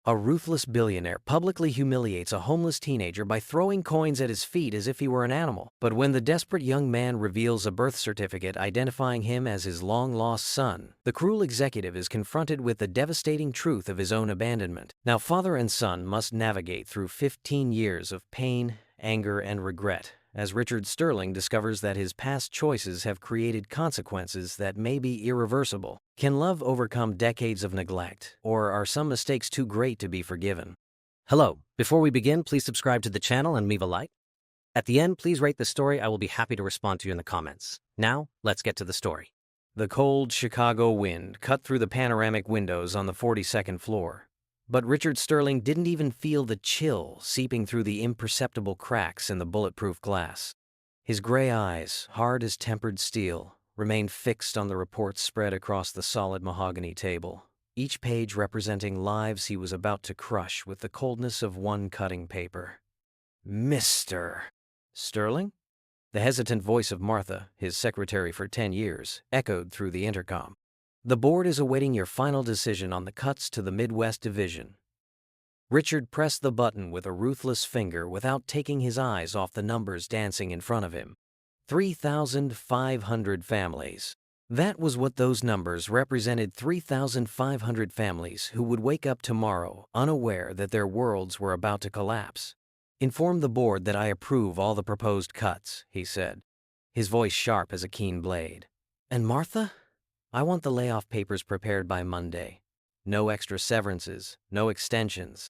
A ruthless billionaire publicly humiliates a homeless teenager by throwing coins at his feet as if he were an animal. But when the desperate young man reveals a birth certificate identifying him as his long-lost son, the cruel executive is confronted with the devastating truth of his own abandonment. Now, father and son must navigate through 15 years of pain, anger, and regret, as Richard Sterling discovers that his past choices have created consequences that may be irreversible. Can love overcome decades of neglect, or are some mistakes too great to be forgiven? Hello. Before we begin, please subscribe to the channel and leave a like. At the end, please rate the story. I will be happy to respond to you in the comments. Now, let's get to the story. The cold Chicago wind cut through the panoramic windows on the 42nd floor. But Richard Sterling didn't even feel the chill seeping through the imperceptible cracks in the bulletproof glass. His gray eyes, hard as tempered steel, remained fixed on the reports spread across the solid mahogany table, each page representing lives he was about to crush with the coldness of one cutting paper. Mr. Sterling? The hesitant voice of Martha, his secretary for 10 years, echoed through the intercom. The board is awaiting your final decision on the cuts to the Midwest Division. Richard pressed the button with a ruthless finger without taking his eyes off the numbers dancing in front of him. 3,500 families. That was what those numbers represented. 3,500 families who would wake up tomorrow unaware that their worlds were about to collapse. Inform the board that I approve all the proposed cuts, he said, his voice sharp as a keen blade. And Martha? I want the layoff papers prepared by Monday. No extra severances, no extensions.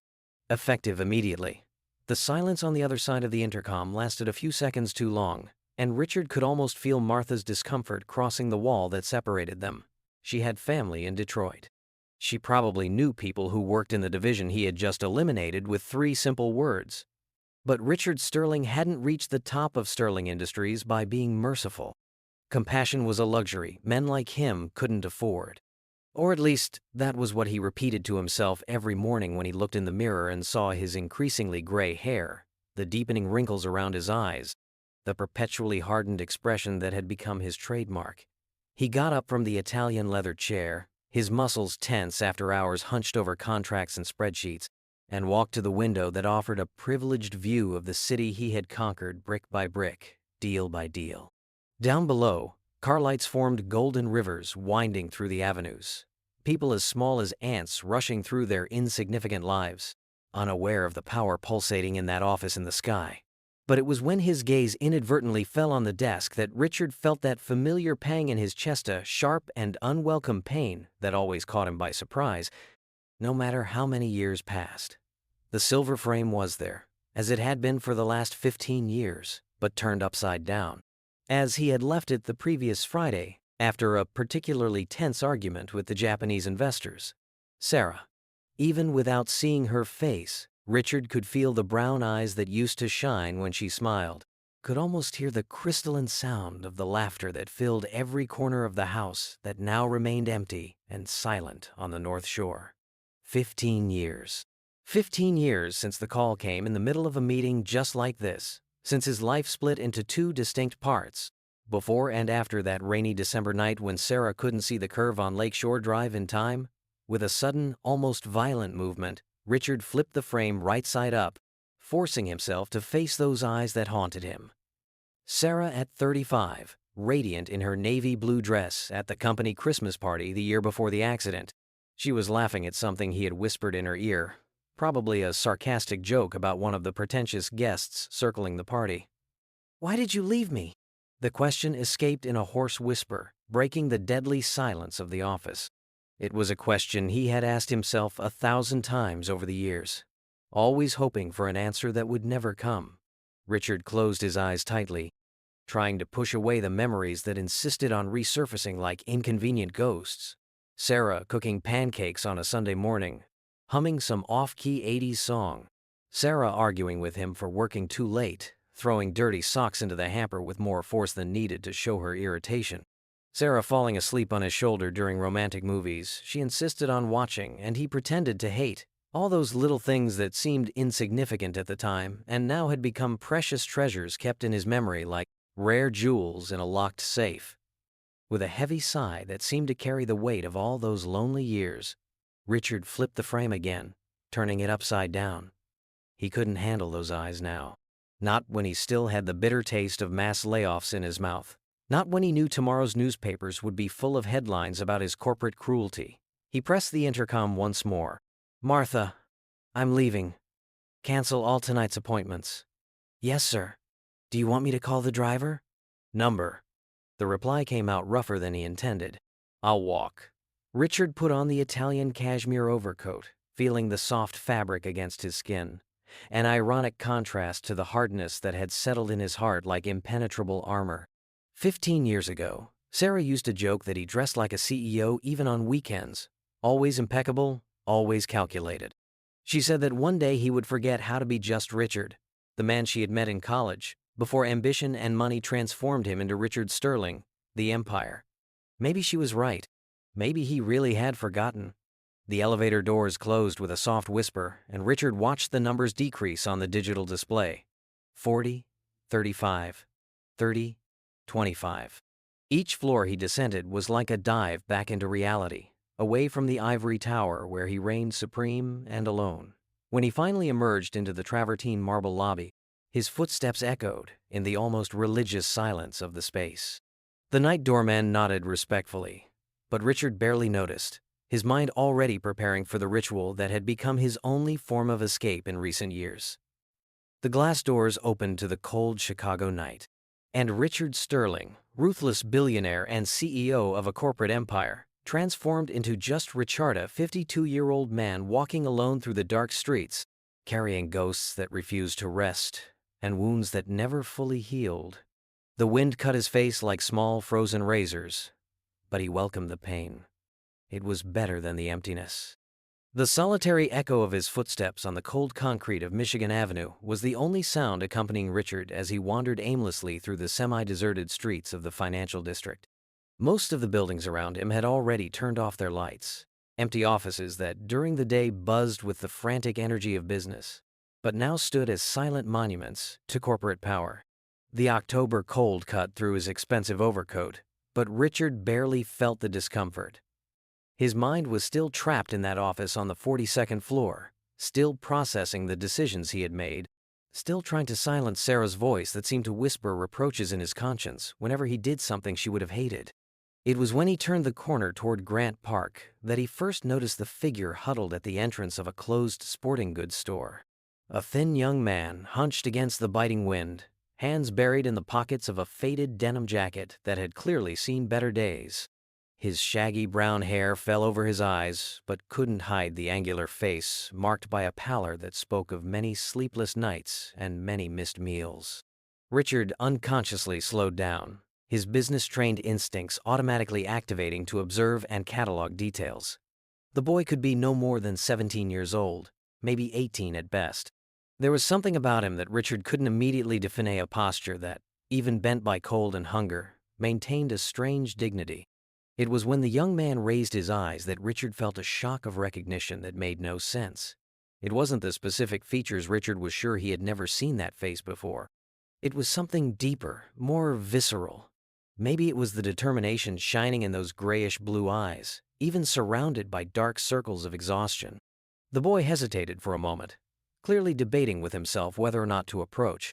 Effective immediately. The silence on the other side of the intercom lasted a few seconds too long, and Richard could almost feel Martha's discomfort crossing the wall that separated them. She had family in Detroit. She probably knew people who worked in the division he had just eliminated with 3 simple words. But Richard Sterling hadn't reached the top of Sterling Industries by being merciful. Compassion was a luxury men like him couldn't afford. Or at least, that was what he repeated to himself every morning when he looked in the mirror and saw his increasingly gray hair, the deepening wrinkles around his eyes, the perpetually hardened expression that had become his trademark. He got up from the Italian leather chair, his muscles tense after hours hunched over contracts and spreadsheets, and walked to the window that offered a privileged view of the city he had conquered brick by brick, deal by deal. Down below, car lights formed golden rivers winding through the avenues, people as small as ants rushing through their insignificant lives, unaware of the power pulsating in that office in the sky. But it was when his gaze inadvertently fell on the desk that Richard felt that familiar pang in his chest, a sharp and unwelcome pain that always caught him by surprise, no matter how many years passed. The silver frame was there, as it had been for the last 15 years, but turned upside down, as he had left it the previous Friday after a particularly tense argument with the Japanese investors. Sarah. Even without seeing her face, Richard could feel the brown eyes that used to shine when she smiled, could almost hear the crystalline sound of the laughter that filled every corner of the house that now remained empty and silent on the North Shore. 15 years. 15 years since the call came in the middle of a meeting just like this, since his life split into 2 distinct parts, before and after that rainy December night when Sarah couldn't see the curve on Lakeshore Drive in time. With a sudden, almost violent movement, Richard flipped the frame right side up, forcing himself to face those eyes that haunted him. Sarah at 35, radiant in her navy blue dress at the company Christmas party the year before the accident. She was laughing at something he had whispered in her ear, probably a sarcastic joke about one of the pretentious guests circling the party. "Why did you leave me?" The question escaped in a hoarse whisper, breaking the deadly silence of the office. It was a question he had asked himself 1,000 times over the years, always hoping for an answer that would never come. Richard closed his eyes tightly, trying to push away the memories that insisted on resurfacing like inconvenient ghosts. Sarah cooking pancakes on a Sunday morning, humming some off-key 80s song. Sarah arguing with him for working too late, throwing dirty socks into the hamper with more force than needed to show her irritation. Sarah falling asleep on his shoulder during romantic movies she insisted on watching and he pretended to hate. All those little things that seemed insignificant at the time and now had become precious treasures kept in his memory like rare jewels in a locked safe. With a heavy sigh that seemed to carry the weight of all those lonely years, Richard flipped the frame again, turning it upside down. He couldn't handle those eyes now. Not when he still had the bitter taste of mass layoffs in his mouth. Not when he knew tomorrow's newspapers would be full of headlines about his corporate cruelty. He pressed the intercom once more. "Martha, I'm leaving. Cancel all tonight's appointments." "Yes, sir. Do you want me to call the driver?" "Number." The reply came out rougher than he intended. "I'll walk." Richard put on the Italian cashmere overcoat, feeling the soft fabric against his skin, an ironic contrast to the hardness that had settled in his heart like impenetrable armor. 15 years ago, Sarah used to joke that he dressed like a CEO even on weekends, always impeccable, always calculated. She said that one day he would forget how to be just Richard, the man she had met in college, before ambition and money transformed him into Richard Sterling, the Empire. Maybe she was right. Maybe he really had forgotten. The elevator doors closed with a soft whisper, and Richard watched the numbers decrease on the digital display. 40, 35, 30, 25. Each floor he descended was like a dive back into reality, away from the ivory tower where he reigned supreme and alone. When he finally emerged into the travertine marble lobby, his footsteps echoed in the almost religious silence of the space. The night doorman nodded respectfully, but Richard barely noticed, his mind already preparing for the ritual that had become his only form of escape in recent years. The glass doors opened to the cold Chicago night, and Richard Sterling, ruthless billionaire and CEO of a corporate empire, transformed into just Richard, a 52-year-old man walking alone through the dark streets, carrying ghosts that refused to rest and wounds that never fully healed. The wind cut his face like small frozen razors, but he welcomed the pain. It was better than the emptiness. The solitary echo of his footsteps on the cold concrete of Michigan Avenue was the only sound accompanying Richard as he wandered aimlessly through the semi-deserted streets of the financial district. Most of the buildings around him had already turned off their lights, empty offices that during the day buzzed with the frantic energy of business, but now stood as silent monuments to corporate power. The October cold cut through his expensive overcoat, but Richard barely felt the discomfort. His mind was still trapped in that office on the 42nd floor, still processing the decisions he had made, still trying to silence Sarah's voice that seemed to whisper reproaches in his conscience whenever he did something she would have hated. It was when he turned the corner toward Grant Park that he first noticed the figure huddled at the entrance of a closed sporting goods store. A thin young man hunched against the biting wind, hands buried in the pockets of a faded denim jacket that had clearly seen better days. His shaggy brown hair fell over his eyes, but couldn't hide the angular face marked by a pallor that spoke of many sleepless nights and many missed meals. Richard unconsciously slowed down, his business-trained instincts automatically activating to observe and catalog details. The boy could be no more than 17 years old, maybe 18 at best. There was something about him that Richard couldn't immediately define, a posture that, even bent by cold and hunger, maintained a strange dignity. It was when the young man raised his eyes that Richard felt a shock of recognition that made no sense. It wasn't the specific features. Richard was sure he had never seen that face before. It was something deeper, more visceral. Maybe it was the determination shining in those grayish-blue eyes, even surrounded by dark circles of exhaustion. The boy hesitated for a moment, clearly debating with himself whether or not to approach.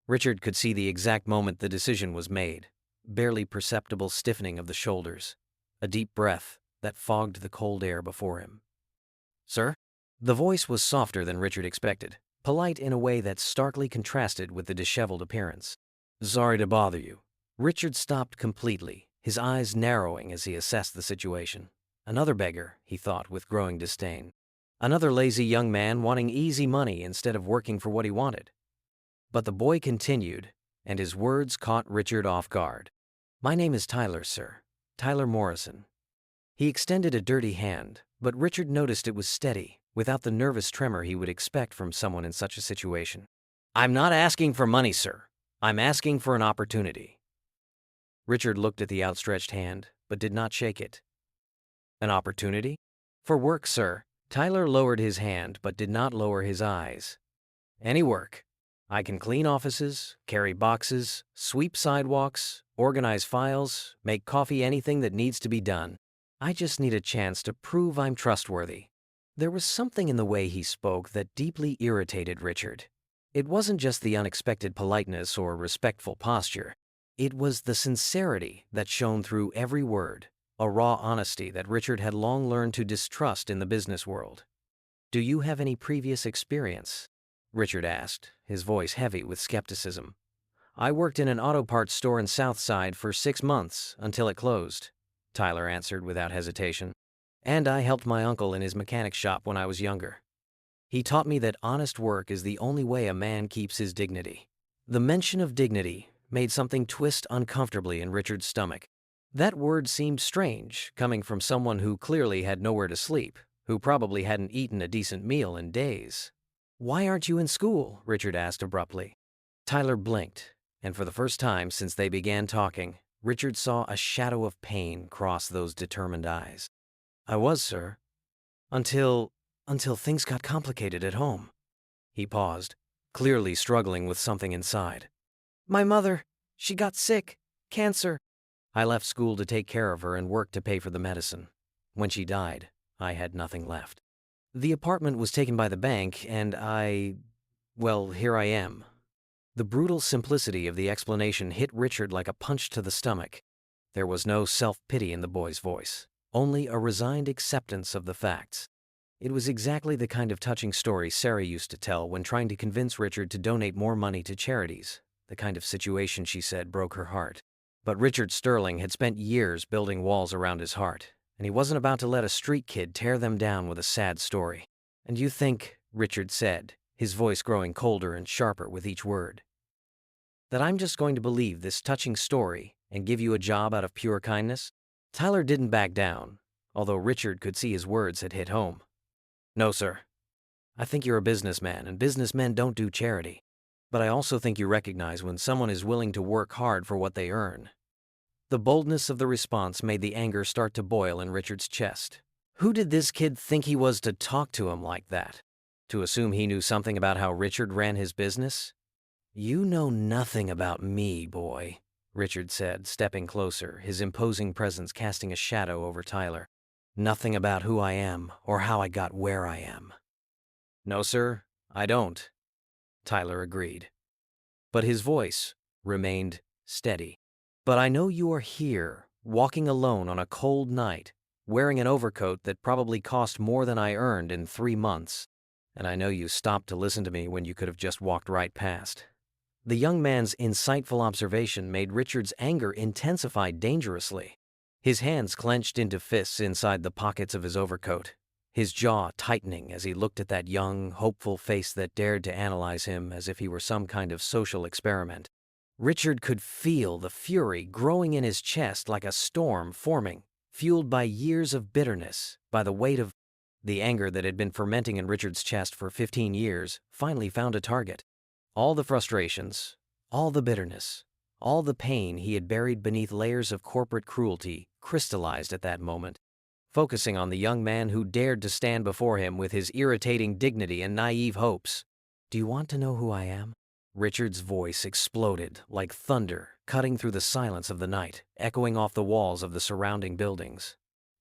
Richard could see the exact moment the decision was made, barely perceptible stiffening of the shoulders. A deep breath that fogged the cold air before him. "Sir?" The voice was softer than Richard expected, polite in a way that starkly contrasted with the disheveled appearance. "Sorry to bother you." Richard stopped completely, his eyes narrowing as he assessed the situation. Another beggar, he thought with growing disdain. Another lazy young man wanting easy money instead of working for what he wanted. But the boy continued, and his words caught Richard off guard. "My name is Tyler, sir. Tyler Morrison." He extended a dirty hand, but Richard noticed it was steady, without the nervous tremor he would expect from someone in such a situation. "I'm not asking for money, sir. I'm asking for an opportunity." Richard looked at the outstretched hand, but did not shake it. "An opportunity?" "For work, sir." Tyler lowered his hand, but did not lower his eyes. "Any work. I can clean offices, carry boxes, sweep sidewalks, organize files, make coffee, anything that needs to be done. I just need a chance to prove I'm trustworthy." There was something in the way he spoke that deeply irritated Richard. It wasn't just the unexpected politeness or respectful posture. It was the sincerity that shone through every word, a raw honesty that Richard had long learned to distrust in the business world. "Do you have any previous experience?" Richard asked, his voice heavy with skepticism. "I worked in an auto parts store in Southside for 6 months until it closed," Tyler answered without hesitation. "And I helped my uncle in his mechanic shop when I was younger. He taught me that honest work is the only way a man keeps his dignity." The mention of dignity made something twist uncomfortably in Richard's stomach. That word seemed strange, coming from someone who clearly had nowhere to sleep, who probably hadn't eaten a decent meal in days. "Why aren't you in school?" Richard asked abruptly. Tyler blinked, and for the first time since they began talking, Richard saw a shadow of pain cross those determined eyes. "I was, sir. Until things got complicated at home." He paused, clearly struggling with something inside. "My mother, she got sick. Cancer. I left school to take care of her and work to pay for the medicine. When she died, I had nothing left. The apartment was taken by the bank, and well, here I am." The brutal simplicity of the explanation hit Richard like a punch to the stomach. There was no self-pity in the boy's voice, only a resigned acceptance of the facts. It was exactly the kind of touching story Sarah used to tell when trying to convince Richard to donate more money to charities, the kind of situation she said broke her heart. But Richard Sterling had spent years building walls around his heart, and he wasn't about to let a street kid tear them down with a sad story. "And you think," Richard said, his voice growing colder and sharper with each word, "that I'm just going to believe this touching story and give you a job out of pure kindness?" Tyler didn't back down, although Richard could see his words had hit home. "No, sir. I think you're a businessman, and businessmen don't do charity. But I also think you recognize when someone is willing to work hard for what they earn." The boldness of the response made the anger start to boil in Richard's chest. Who did this kid think he was to talk to him like that? To assume he knew something about how Richard ran his business? "You know nothing about me, boy," Richard said, stepping closer, his imposing presence casting a shadow over Tyler. "Nothing about who I am or how I got where I am." "No, sir, I don't," Tyler agreed. But his voice remained steady. "But I know you are here, walking alone on a cold night, wearing an overcoat that probably cost more than I earned in 3 months. And I know you stopped to listen to me when you could have just walked right past." The young man's insightful observation made Richard's anger intensify dangerously. His hands clenched into fists inside the pockets of his overcoat, his jaw tightening as he looked at that young, hopeful face that dared to analyze him as if he were some kind of social experiment. Richard could feel the fury growing in his chest like a storm forming, fueled by years of bitterness, by the weight of the anger that had been fermenting in Richard's chest for 15 years, finally found a target. All the frustrations, all the bitterness, all the pain he had buried beneath layers of corporate cruelty crystallized at that moment, focusing on the young man who dared to stand before him with his irritating dignity and naive hopes. "Do you want to know who I am?" Richard's voice exploded like thunder, cutting through the silence of the night, echoing off the walls of the surrounding buildings.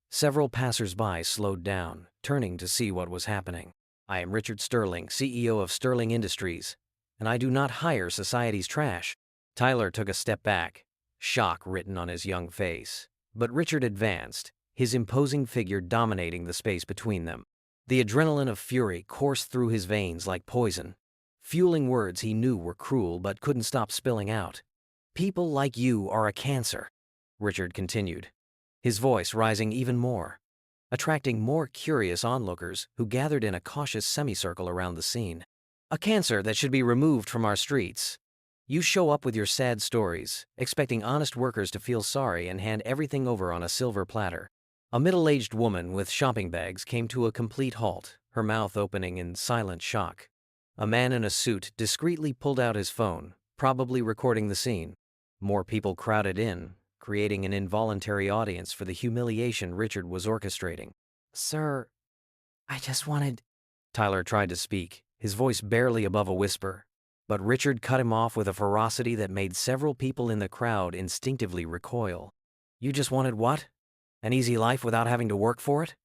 Several passers-by slowed down, turning to see what was happening. "I am Richard Sterling, CEO of Sterling Industries, and I do not hire society's trash." Tyler took a step back, shock written on his young face. But Richard advanced, his imposing figure dominating the space between them. The adrenaline of fury coursed through his veins like poison, fueling words he knew were cruel but couldn't stop spilling out. "People like you are a cancer," Richard continued, his voice rising even more, attracting more curious onlookers who gathered in a cautious semicircle around the scene. "A cancer that should be removed from our streets. You show up with your sad stories, expecting honest workers to feel sorry and hand everything over on a silver platter." A middle-aged woman with shopping bags came to a complete halt, her mouth opening in silent shock. A man in a suit discreetly pulled out his phone, probably recording the scene. More people crowded in, creating an involuntary audience for the humiliation Richard was orchestrating. "Sir, I just wanted—" Tyler tried to speak, his voice barely above a whisper. But Richard cut him off with a ferocity that made several people in the crowd instinctively recoil. "You just wanted what? An easy life without having to work for it?"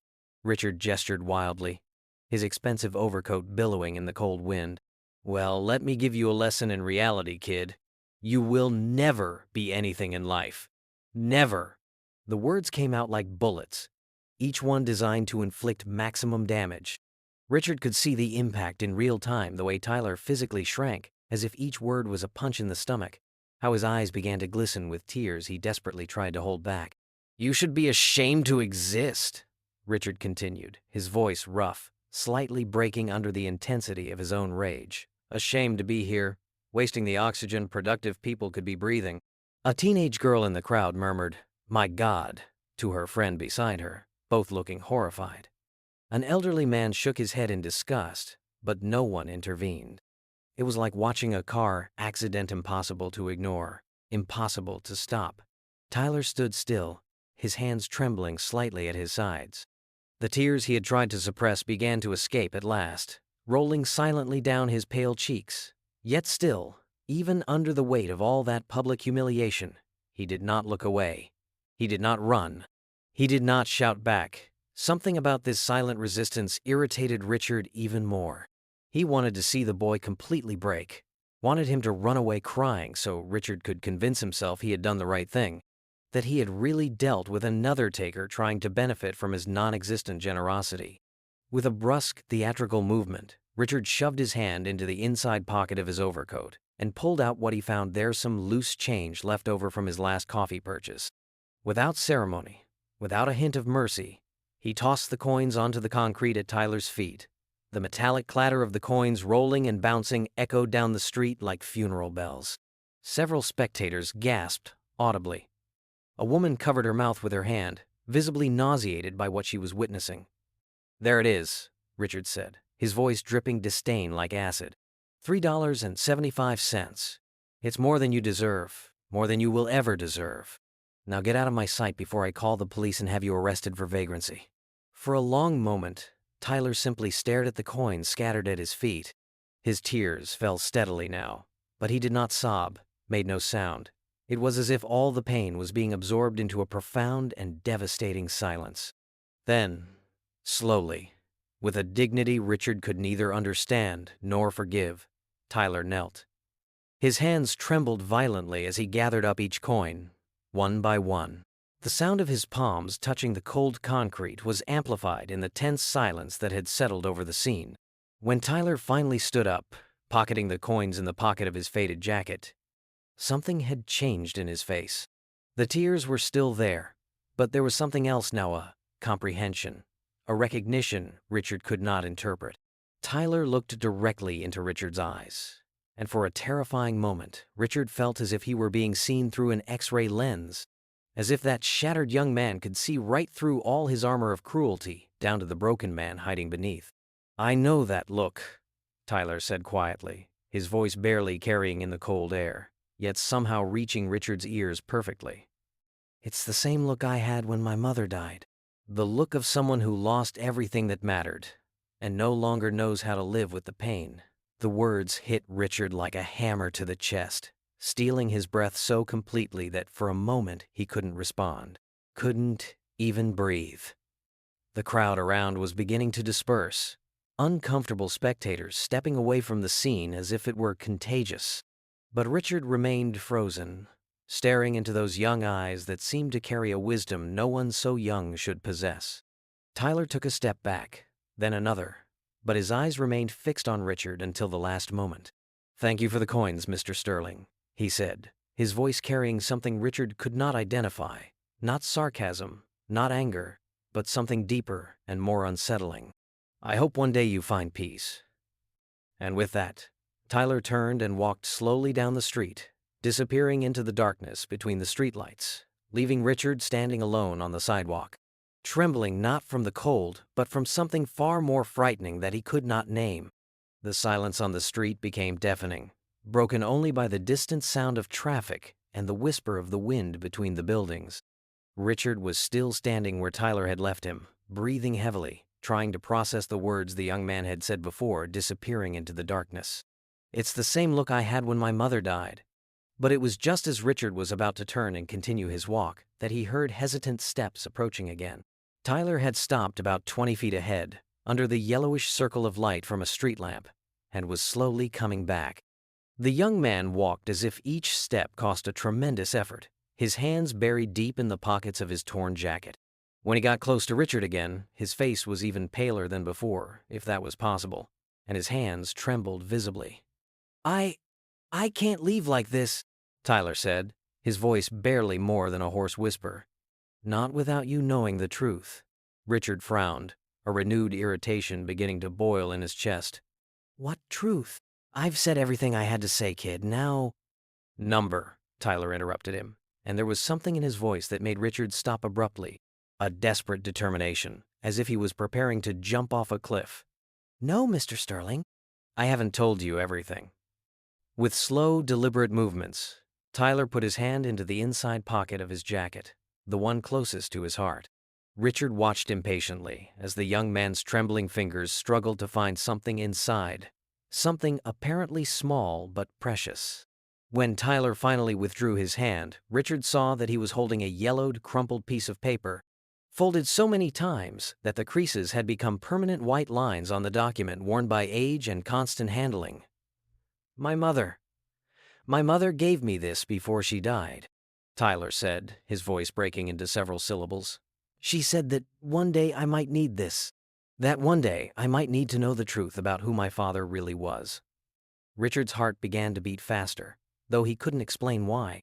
Richard gestured wildly. his expensive overcoat billowing in the cold wind. "Well, let me give you a lesson in reality, kid. You will never be anything in life. Never." The words came out like bullets, each one designed to inflict maximum damage. Richard could see the impact in real time, the way Tyler physically shrank, as if each word was a punch in the stomach, how his eyes began to glisten with tears he desperately tried to hold back. "You should be ashamed to exist," Richard continued, his voice rough, slightly breaking under the intensity of his own rage. "Ashamed to be here, wasting the oxygen productive people could be breathing." A teenage girl in the crowd murmured, "My God," to her friend beside her, both looking horrified. An elderly man shook his head in disgust, but no one intervened. It was like watching a car accident impossible to ignore, impossible to stop. Tyler stood still, his hands trembling slightly at his sides. The tears he had tried to suppress began to escape at last, rolling silently down his pale cheeks. Yet still, even under the weight of all that public humiliation, he did not look away. He did not run. He did not shout back. Something about this silent resistance irritated Richard even more. He wanted to see the boy completely break, wanted him to run away crying so Richard could convince himself he had done the right thing, that he had really dealt with another taker trying to benefit from his non-existent generosity. With a brusque, theatrical movement, Richard shoved his hand into the inside pocket of his overcoat and pulled out what he found there, some loose change left over from his last coffee purchase. Without ceremony, without a hint of mercy, he tossed the coins onto the concrete at Tyler's feet. The metallic clatter of the coins rolling and bouncing echoed down the street like funeral bells. Several spectators gasped audibly. A woman covered her mouth with her hand, visibly nauseated by what she was witnessing. "There it is," Richard said, his voice dripping disdain like acid. $3.75. It's more than you deserve, more than you will ever deserve. Now get out of my sight before I call the police and have you arrested for vagrancy." For a long moment, Tyler simply stared at the coins scattered at his feet. His tears fell steadily now, but he did not sob, made no sound. It was as if all the pain was being absorbed into a profound and devastating silence. Then, slowly, with a dignity Richard could neither understand nor forgive, Tyler knelt. His hands trembled violently as he gathered up each coin, one by one. The sound of his palms touching the cold concrete was amplified in the tense silence that had settled over the scene. When Tyler finally stood up, pocketing the coins in the pocket of his faded jacket, something had changed in his face. The tears were still there, but there was something else now, a comprehension, a recognition Richard could not interpret. Tyler looked directly into Richard's eyes, and for a terrifying moment, Richard felt as if he were being seen through an X-ray lens, as if that shattered young man could see right through all his armor of cruelty, down to the broken man hiding beneath. "I know that look," Tyler said quietly, his voice barely carrying in the cold air, yet somehow reaching Richard's ears perfectly. "It's the same look I had when my mother died. The look of someone who lost everything that mattered, and no longer knows how to live with the pain." The words hit Richard like a hammer to the chest, stealing his breath so completely that for a moment he couldn't respond, couldn't even breathe. The crowd around was beginning to disperse, uncomfortable spectators stepping away from the scene as if it were contagious. But Richard remained frozen, staring into those young eyes that seemed to carry a wisdom no one so young should possess. Tyler took a step back, then another, but his eyes remained fixed on Richard until the last moment. "Thank you for the coins, Mr. Sterling," he said, his voice carrying something Richard could not identify, not sarcasm, not anger, but something deeper and more unsettling. "I hope one day you find peace." And with that, Tyler turned and walked slowly down the street, disappearing into the darkness between the streetlights, leaving Richard standing alone on the sidewalk, trembling not from the cold, but from something far more frightening that he could not name. The silence on the street became deafening, broken only by the distant sound of traffic and the whisper of the wind between the buildings. Richard was still standing where Tyler had left him, breathing heavily, trying to process the words the young man had said before disappearing into the darkness. "It's the same look I had when my mother died." But it was just as Richard was about to turn and continue his walk that he heard hesitant steps approaching again. Tyler had stopped about 20 feet ahead, under the yellowish circle of light from a street lamp, and was slowly coming back. The young man walked as if each step cost a tremendous effort, his hands buried deep in the pockets of his torn jacket. When he got close to Richard again, his face was even paler than before, if that was possible, and his hands trembled visibly. I can't leave like this," Tyler said, his voice barely more than a hoarse whisper. "Not without you knowing the truth." Richard frowned, a renewed irritation beginning to boil in his chest. "What truth? I've said everything I had to say, kid. Now—" "Number," Tyler interrupted him, and there was something in his voice that made Richard stop abruptly, a desperate determination, as if he was preparing to jump off a cliff. "No, Mr. Sterling." "I haven't told you everything." With slow, deliberate movements, Tyler put his hand into the inside pocket of his jacket, the one closest to his heart. Richard watched impatiently as the young man's trembling fingers struggled to find something inside, something apparently small but precious. When Tyler finally withdrew his hand, Richard saw that he was holding a yellowed, crumpled piece of paper, folded so many times that the creases had become permanent white lines on the document worn by age and constant handling. My mother gave me this before she died," Tyler said, his voice breaking into several syllables. "She said that one day I might need this. That one day I might need to know the truth about who my father really was." Richard's heart began to beat faster, though he couldn't explain why.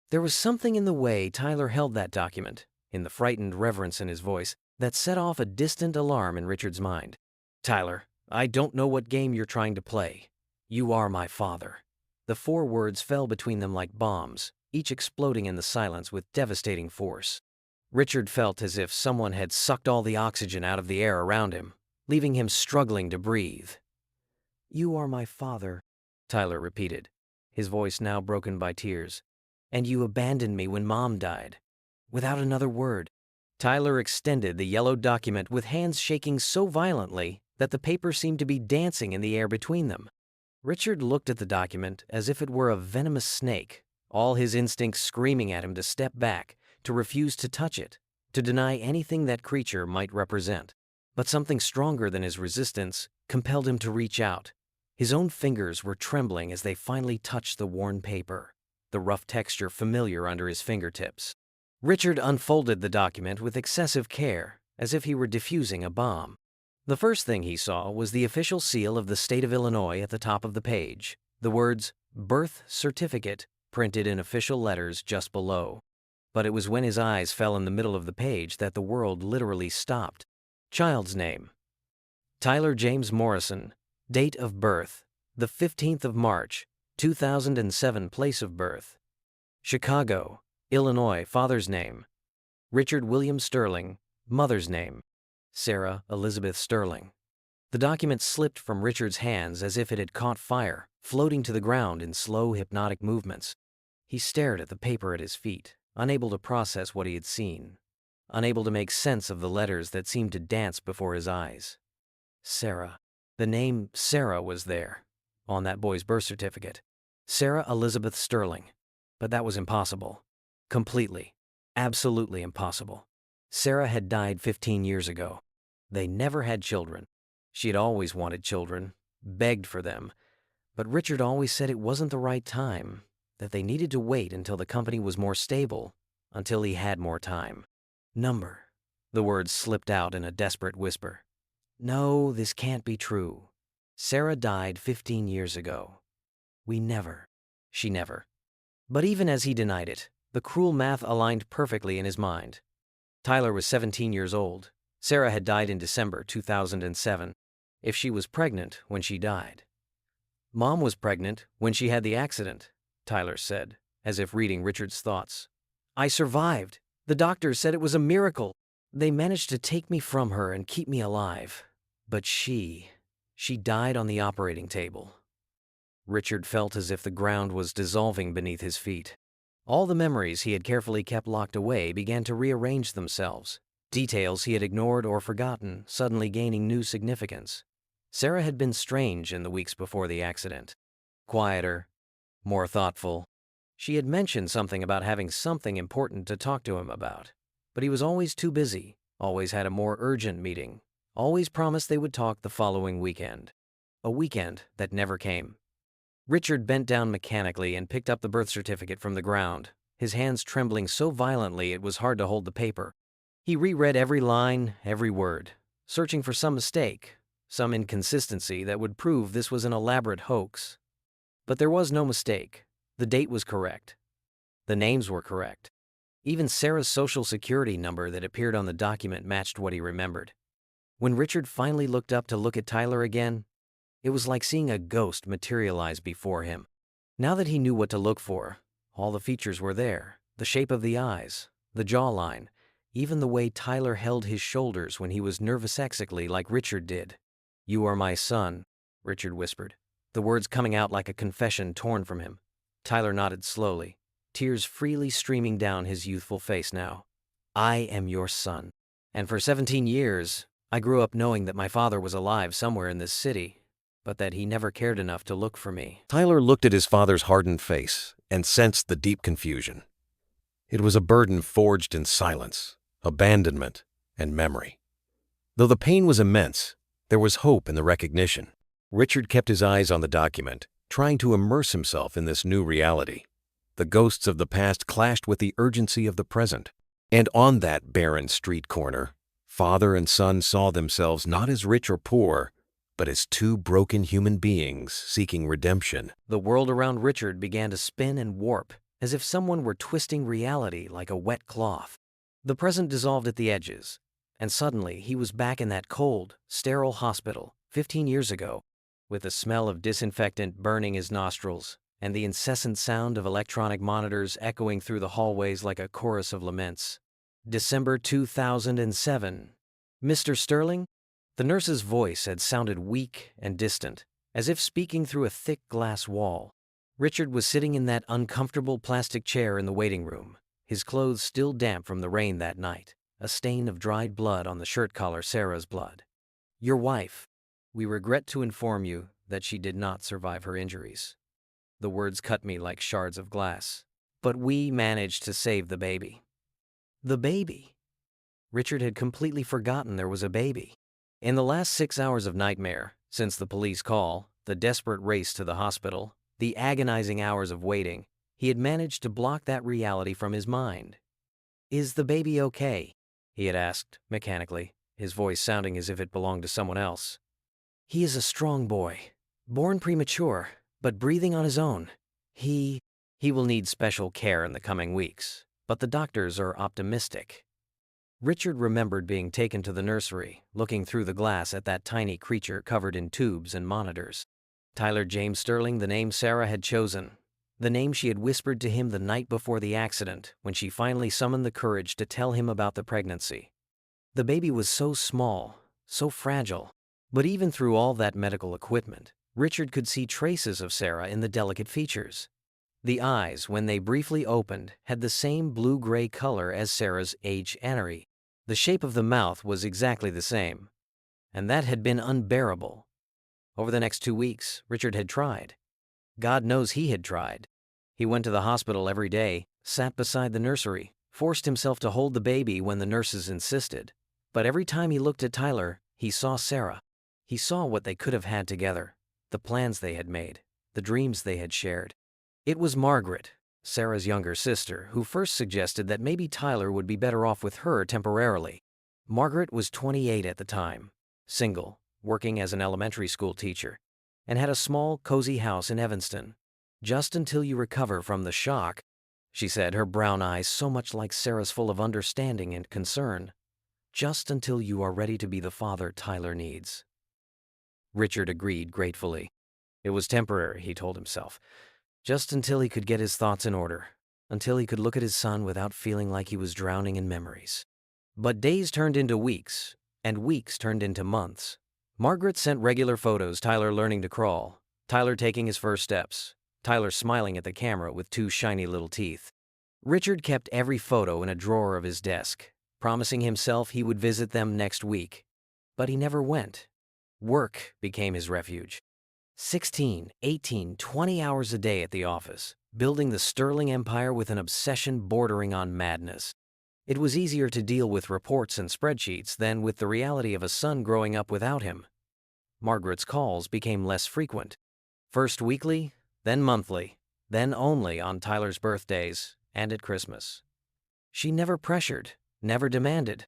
There was something in the way Tyler held that document, in the frightened reverence in his voice, that set off a distant alarm in Richard's mind. "Tyler, I don't know what game you're trying to play. You are my father." The 4 words fell between them like bombs, each exploding in the silence with devastating force. Richard felt as if someone had sucked all the oxygen out of the air around him, leaving him struggling to breathe. "You are my father," Tyler repeated, his voice now broken by tears. "And you abandoned me when Mom died." Without another word, Tyler extended the yellow document with hands shaking so violently that the paper seemed to be dancing in the air between them. Richard looked at the document as if it were a venomous snake, all his instincts screaming at him to step back, to refuse to touch it, to deny anything that creature might represent. But something stronger than his resistance compelled him to reach out. His own fingers were trembling as they finally touched the worn paper, the rough texture familiar under his fingertips. Richard unfolded the document with excessive care, as if he were defusing a bomb. The first thing he saw was the official seal of the state of Illinois at the top of the page, the words "Birth Certificate" printed in official letters just below. But it was when his eyes fell in the middle of the page that the world literally stopped. Child's name: Tyler James Morrison. Date of birth: the 15th of March, 2007. Place of birth: Chicago, Illinois. Father's name: Richard William Sterling. Mother's name: Sarah Elizabeth Sterling. The document slipped from Richard's hands as if it had caught fire, floating to the ground in slow, hypnotic movements. He stared at the paper at his feet, unable to process what he had seen, unable to make sense of the letters that seemed to dance before his eyes. Sarah. The name Sarah was there, on that boy's birth certificate. Sarah Elizabeth Sterling. But that was impossible. Completely, absolutely impossible. Sarah had died 15 years ago. They never had children. She had always wanted children, begged for them, but Richard always said it wasn't the right time, that they needed to wait until the company was more stable, until he had more time. Number. The words slipped out in a desperate whisper. No, this can't be true. Sarah died 15 years ago. She never. But even as he denied it, the cruel math aligned perfectly in his mind. Tyler was 17 years old. Sarah had died in December 2007. If she was pregnant when she died. Mom was pregnant when she had the accident, Tyler said, as if reading Richard's thoughts. I survived. The doctors said it was a miracle. They managed to take me from her and keep me alive. But she died on the operating table. Richard felt as if the ground was dissolving beneath his feet. All the memories he had carefully kept locked away began to rearrange themselves, details he had ignored or forgotten suddenly gaining new significance. Sarah had been strange in the weeks before the accident. Quieter, more thoughtful. She had mentioned something about having something important to talk to him about, but he was always too busy, always had a more urgent meeting, always promised they would talk the following weekend. A weekend that never came. Richard bent down mechanically and picked up the birth certificate from the ground, his hands trembling so violently it was hard to hold the paper. He reread every line, every word, searching for some mistake, some inconsistency that would prove this was an elaborate hoax. But there was no mistake. The date was correct. The names were correct. Even Sarah's social security number that appeared on the document matched what he remembered. When Richard finally looked up to look at Tyler again, it was like seeing a ghost materialize before him. Now that he knew what to look for, all the features were there, the shape of the eyes, the jawline, even the way Tyler held his shoulders when he was nervous-exically like Richard did. "You are my son," Richard whispered, the words coming out like a confession torn from him. Tyler nodded slowly, tears freely streaming down his youthful face now. "I am your son. And for 17 years, I grew up knowing that my father was alive somewhere in this city, but that he never cared enough to look for me." Tyler looked at his father's hardened face and sensed the deep confusion. It was a burden forged in silence, abandonment, and memory. Though the pain was immense, there was hope in the recognition. Richard kept his eyes on the document, trying to immerse himself in this new reality. The ghosts of the past clashed with the urgency of the present. And on that barren street corner, father and son saw themselves not as rich or poor, but as two broken human beings seeking redemption. The world around Richard began to spin and warp, as if someone were twisting reality like a wet cloth. The present dissolved at the edges, and suddenly he was back in that cold, sterile hospital 15 years ago, with the smell of disinfectant burning his nostrils and the incessant sound of electronic monitors echoing through the hallways like a chorus of laments. December 2007. "Mr. Sterling?" The nurse's voice had sounded weak and distant, as if speaking through a thick glass wall. Richard was sitting in that uncomfortable plastic chair in the waiting room, his clothes still damp from the rain that night, a stain of dried blood on the shirt collar, Sarah's blood. "Your wife. We regret to inform you that she did not survive her injuries." The words cut me like shards of glass. "But we managed to save the baby." The baby. Richard had completely forgotten there was a baby. In the last 6 hours of nightmare, since the police call, the desperate race to the hospital, the agonizing hours of waiting, he had managed to block that reality from his mind. "Is the baby okay?" he had asked, mechanically, his voice sounding as if it belonged to someone else. "He is a strong boy, born premature, but breathing on his own. He will need special care in the coming weeks, but the doctors are optimistic." Richard remembered being taken to the nursery, looking through the glass at that tiny creature covered in tubes and monitors. Tyler James Sterling, the name Sarah had chosen, the name she had whispered to him the night before the accident when she finally summoned the courage to tell him about the pregnancy. The baby was so small, so fragile, but even through all that medical equipment, Richard could see traces of Sarah in the delicate features. The eyes, when they briefly opened, had the same blue-gray color as Sarah's age Annery. The shape of the mouth was exactly the same, and that had been unbearable. Over the next 2 weeks, Richard had tried. God knows he had tried. He went to the hospital every day, sat beside the nursery, forced himself to hold the baby when the nurses insisted. But every time he looked at Tyler, he saw Sarah. He saw what they could have had together, the plans they had made, the dreams they had shared. It was Margaret, Sarah's younger sister, who first suggested that maybe Tyler would be better off with her temporarily. Margaret was 28 at the time, single, working as an elementary school teacher, and had a small, cozy house in Evanston. "Just until you recover from the shock," she said, her brown eyes so much like Sarah's full of understanding and concern. "Just until you are ready to be the father Tyler needs." Richard agreed gratefully. It was temporary, he told himself. Just until he could get his thoughts in order, until he could look at his son without feeling like he was drowning in memories. But days turned into weeks, and weeks turned into months. Margaret sent regular photos, Tyler learning to crawl, Tyler taking his first steps, Tyler smiling at the camera with 2 shiny little teeth. Richard kept every photo in a drawer of his desk, promising himself he would visit them next week. But he never went. Work became his refuge. 16, 18, 20 hours a day at the office, building the Sterling empire with an obsession bordering on madness. It was easier to deal with reports and spreadsheets than with the reality of a son growing up without him. Margaret's calls became less frequent. First weekly, then monthly, then only on Tyler's birthdays and at Christmas. She never pressured, never demanded,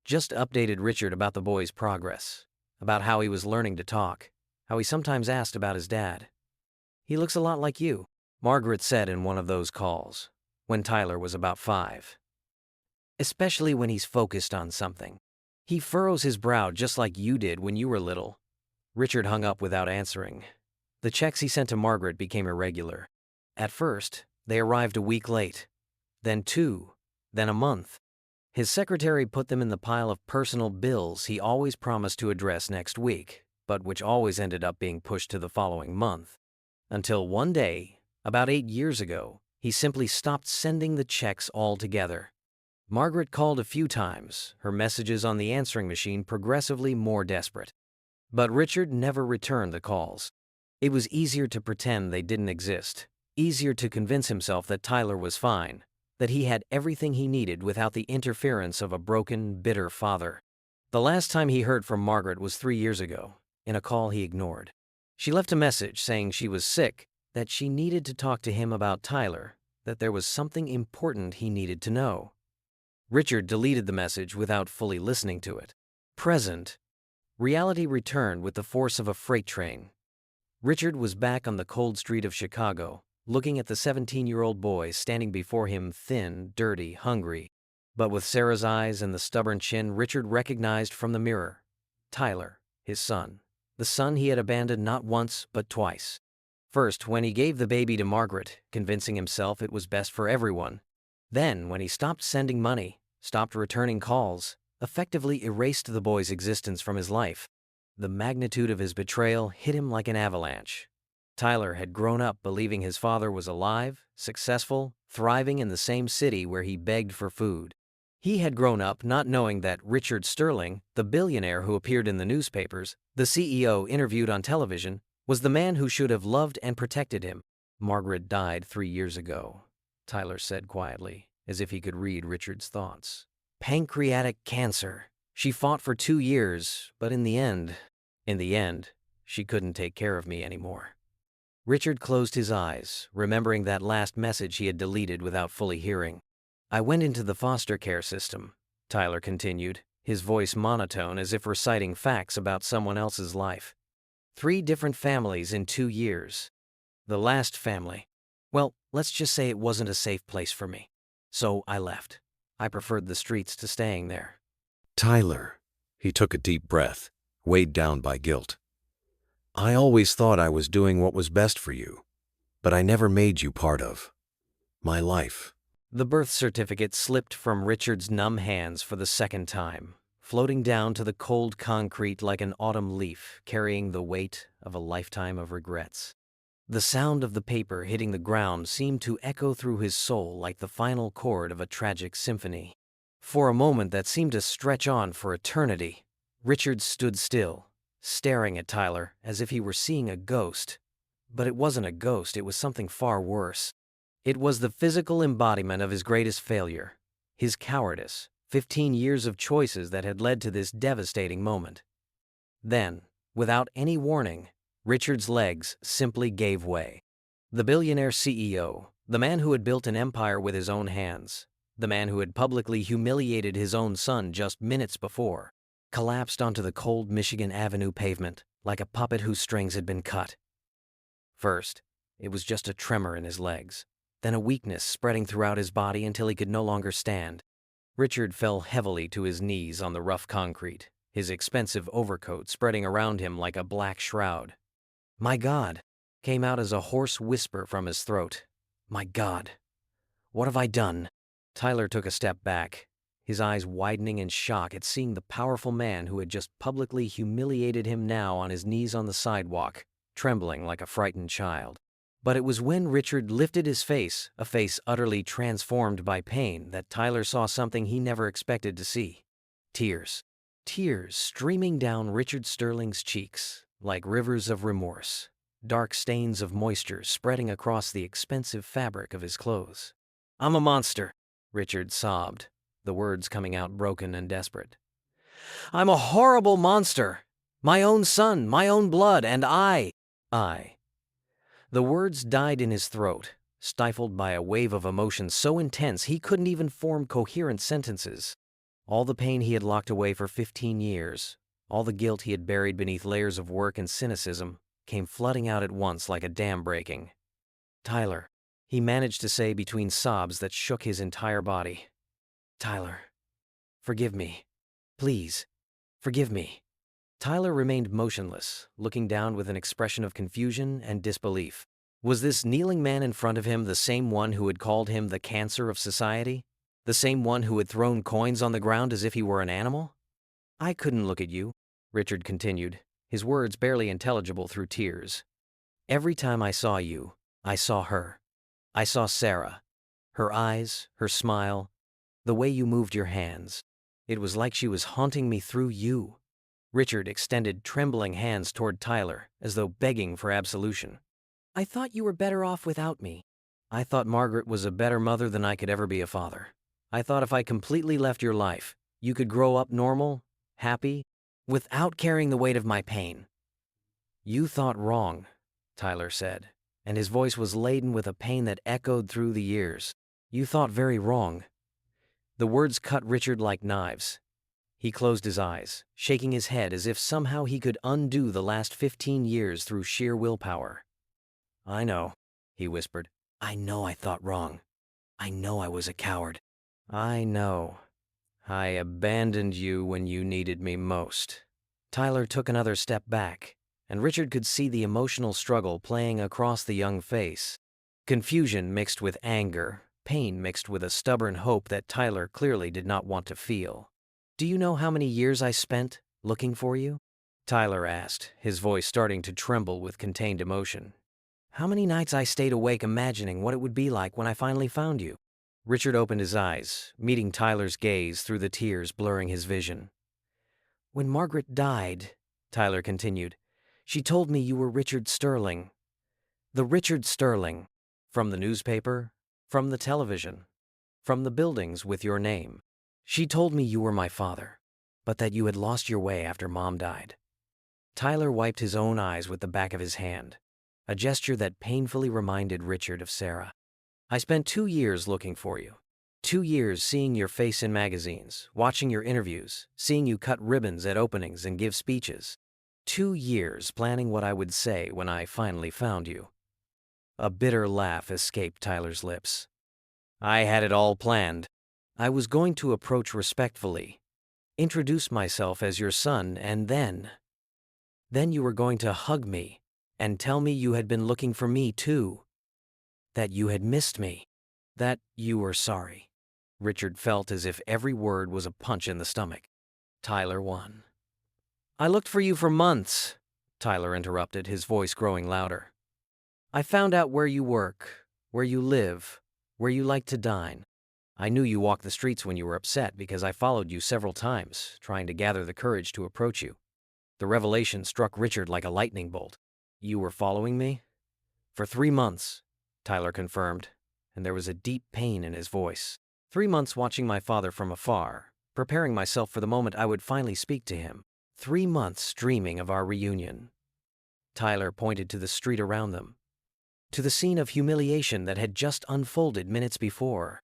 just updated Richard about the boy's progress, about how he was learning to talk, how he sometimes asked about his dad. "He looks a lot like you," Margaret said in one of those calls, when Tyler was about 5. "Especially when he's focused on something. He furrows his brow just like you did when you were little." Richard hung up without answering. The checks he sent to Margaret became irregular. At first, they arrived a week late, then 2, then a month. His secretary put them in the pile of personal bills he always promised to address next week, but which always ended up being pushed to the following month. Until one day, about 8 years ago, he simply stopped sending the checks altogether. Margaret called a few times, her messages on the answering machine progressively more desperate. But Richard never returned the calls. It was easier to pretend they didn't exist, easier to convince himself that Tyler was fine, that he had everything he needed without the interference of a broken, bitter father. The last time he heard from Margaret was 3 years ago, in a call he ignored. She left a message saying she was sick, that she needed to talk to him about Tyler, that there was something important he needed to know. Richard deleted the message without fully listening to it. Present, reality returned with the force of a freight train. Richard was back on the cold street of Chicago, looking at the 17-year-old boy standing before him, thin, dirty, hungry. But with Sarah's eyes and the stubborn chin Richard recognized from the mirror, Tyler, his son. The son he had abandoned not once but twice. First, when he gave the baby to Margaret, convincing himself it was best for everyone. Then, when he stopped sending money, stopped returning calls, effectively erased the boy's existence from his life. The magnitude of his betrayal hit him like an avalanche. Tyler had grown up believing his father was alive, successful, thriving in the same city where he begged for food. He had grown up not knowing that Richard Sterling, the billionaire who appeared in the newspapers, the CEO interviewed on television, was the man who should have loved and protected him. "Margaret died 3 years ago," Tyler said quietly, as if he could read Richard's thoughts. "Pancreatic cancer. She fought for 2 years, but in the end, she couldn't take care of me anymore." Richard closed his eyes, remembering that last message he had deleted without fully hearing. "I went into the foster care system," Tyler continued, his voice monotone as if reciting facts about someone else's life. 3 different families in 2 years. The last family, well, let's just say it wasn't a safe place for me. So I left. I preferred the streets to staying there." Tyler, he took a deep breath, weighed down by guilt. "I always thought I was doing what was best for you, but I never made you part of my life." The birth certificate slipped from Richard's numb hands for the second time, floating down to the cold concrete like an autumn leaf carrying the weight of a lifetime of regrets. The sound of the paper hitting the ground seemed to echo through his soul like the final chord of a tragic symphony. For a moment that seemed to stretch on for eternity, Richard stood still, staring at Tyler as if he were seeing a ghost. But it wasn't a ghost, it was something far worse. It was the physical embodiment of his greatest failure, his cowardice, 15 years of choices that had led to this devastating moment. Then, without any warning, Richard's legs simply gave way. The billionaire CEO, the man who had built an empire with his own hands, the man who had publicly humiliated his own son just minutes before, collapsed onto the cold Michigan Avenue pavement like a puppet whose strings had been cut. First, it was just a tremor in his legs, then a weakness spreading throughout his body until he could no longer stand. Richard fell heavily to his knees on the rough concrete, his expensive overcoat spreading around him like a black shroud. "My God," came out as a hoarse whisper from his throat. "My God, what have I done?" Tyler took a step back, his eyes widening in shock at seeing the powerful man who had just publicly humiliated him now on his knees on the sidewalk, trembling like a frightened child. But it was when Richard lifted his face, a face utterly transformed by pain, that Tyler saw something he never expected to see. Tears. Tears streaming down Richard Sterling's cheeks, like rivers of remorse, dark stains of moisture spreading across the expensive fabric of his clothes. "I'm a monster," Richard sobbed. the words coming out broken and desperate. "I'm a horrible monster! My own son, my own blood, and I." The words died in his throat, stifled by a wave of emotion so intense he couldn't even form coherent sentences. All the pain he had locked away for 15 years, all the guilt he had buried beneath layers of work and cynicism, came flooding out at once like a dam breaking. "Tyler," he managed to say between sobs that shook his entire body. "Tyler, forgive me. Please, forgive me." Tyler remained motionless, looking down with an expression of confusion and disbelief. Was this kneeling man in front of him the same one who had called him the cancer of society? The same one who had thrown coins on the ground as if he were an animal? "I couldn't look at you," Richard continued, his words barely intelligible through tears. "Every time I saw you, I saw her. I saw Sarah. Her eyes, her smile, the way you moved your hands. It was like she was haunting me through you." Richard extended trembling hands toward Tyler, as though begging for absolution. "I thought you were better off without me. I thought Margaret was a better mother than I could ever be a father. I thought if I completely left your life, you could grow up normal, happy, without carrying the weight of my pain." "You thought wrong," Tyler said, and his voice was laden with a pain that echoed through the years. "You thought very wrong." The words cut Richard like knives. He closed his eyes, shaking his head as if somehow he could undo the last 15 years through sheer willpower. "I know," he whispered. "I know I thought wrong. I know I was a coward. I know. I abandoned you when you needed me most." Tyler took another step back, and Richard could see the emotional struggle playing across the young face. Confusion mixed with anger, pain mixed with a stubborn hope that Tyler clearly did not want to feel. "Do you know how many years I spent looking for you?" Tyler asked, his voice starting to tremble with contained emotion. "How many nights I stayed awake imagining what it would be like when I finally found you?" Richard opened his eyes, meeting Tyler's gaze through the tears blurring his vision. "When Margaret died," Tyler continued, "she told me you were Richard Sterling. The Richard Sterling. From the newspaper, from the television, from the buildings with your name. She told me you were my father, but that you had lost your way after Mom died." Tyler wiped his own eyes with the back of his hand, a gesture that painfully reminded Richard of Sarah. "I spent 2 years looking for you. 2 years seeing your face in magazines, watching your interviews, seeing you cut ribbons at openings and give speeches. 2 years planning what I would say when I finally found you." A bitter laugh escaped Tyler's lips. "I had it all planned. I was going to approach respectfully, introduce myself as your son, and then you were going to hug me and tell me you had been looking for me too, that you had missed me, that you were sorry." Richard felt as if every word was a punch in the stomach. Tyler won. "I looked for you for months," Tyler interrupted, his voice growing louder. "I found out where you work, where you live, where you like to dine. I knew you walked the streets when you were upset because I followed you several times, trying to gather the courage to approach you." The revelation struck Richard like a lightning bolt. "You were following me?" "For 3 months," Tyler confirmed, and there was a deep pain in his voice. 3 months watching my father from afar, preparing myself for the moment I would finally speak to him. 3 months dreaming of our reunion." Tyler pointed to the street around them, to the scene of humiliation that had just unfolded minutes before.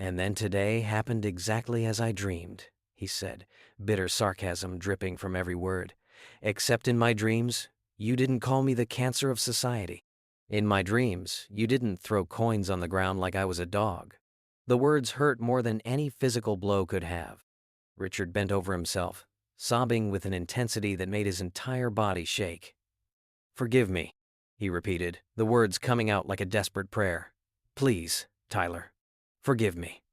"And then today happened exactly as I dreamed," he said, bitter sarcasm dripping from every word. "Except in my dreams, you didn't call me the cancer of society. In my dreams, you didn't throw coins on the ground like I was a dog." The words hurt more than any physical blow could have. Richard bent over himself, sobbing with an intensity that made his entire body shake. "Forgive me," he repeated, the words coming out like a desperate prayer. "Please, Tyler. Forgive me."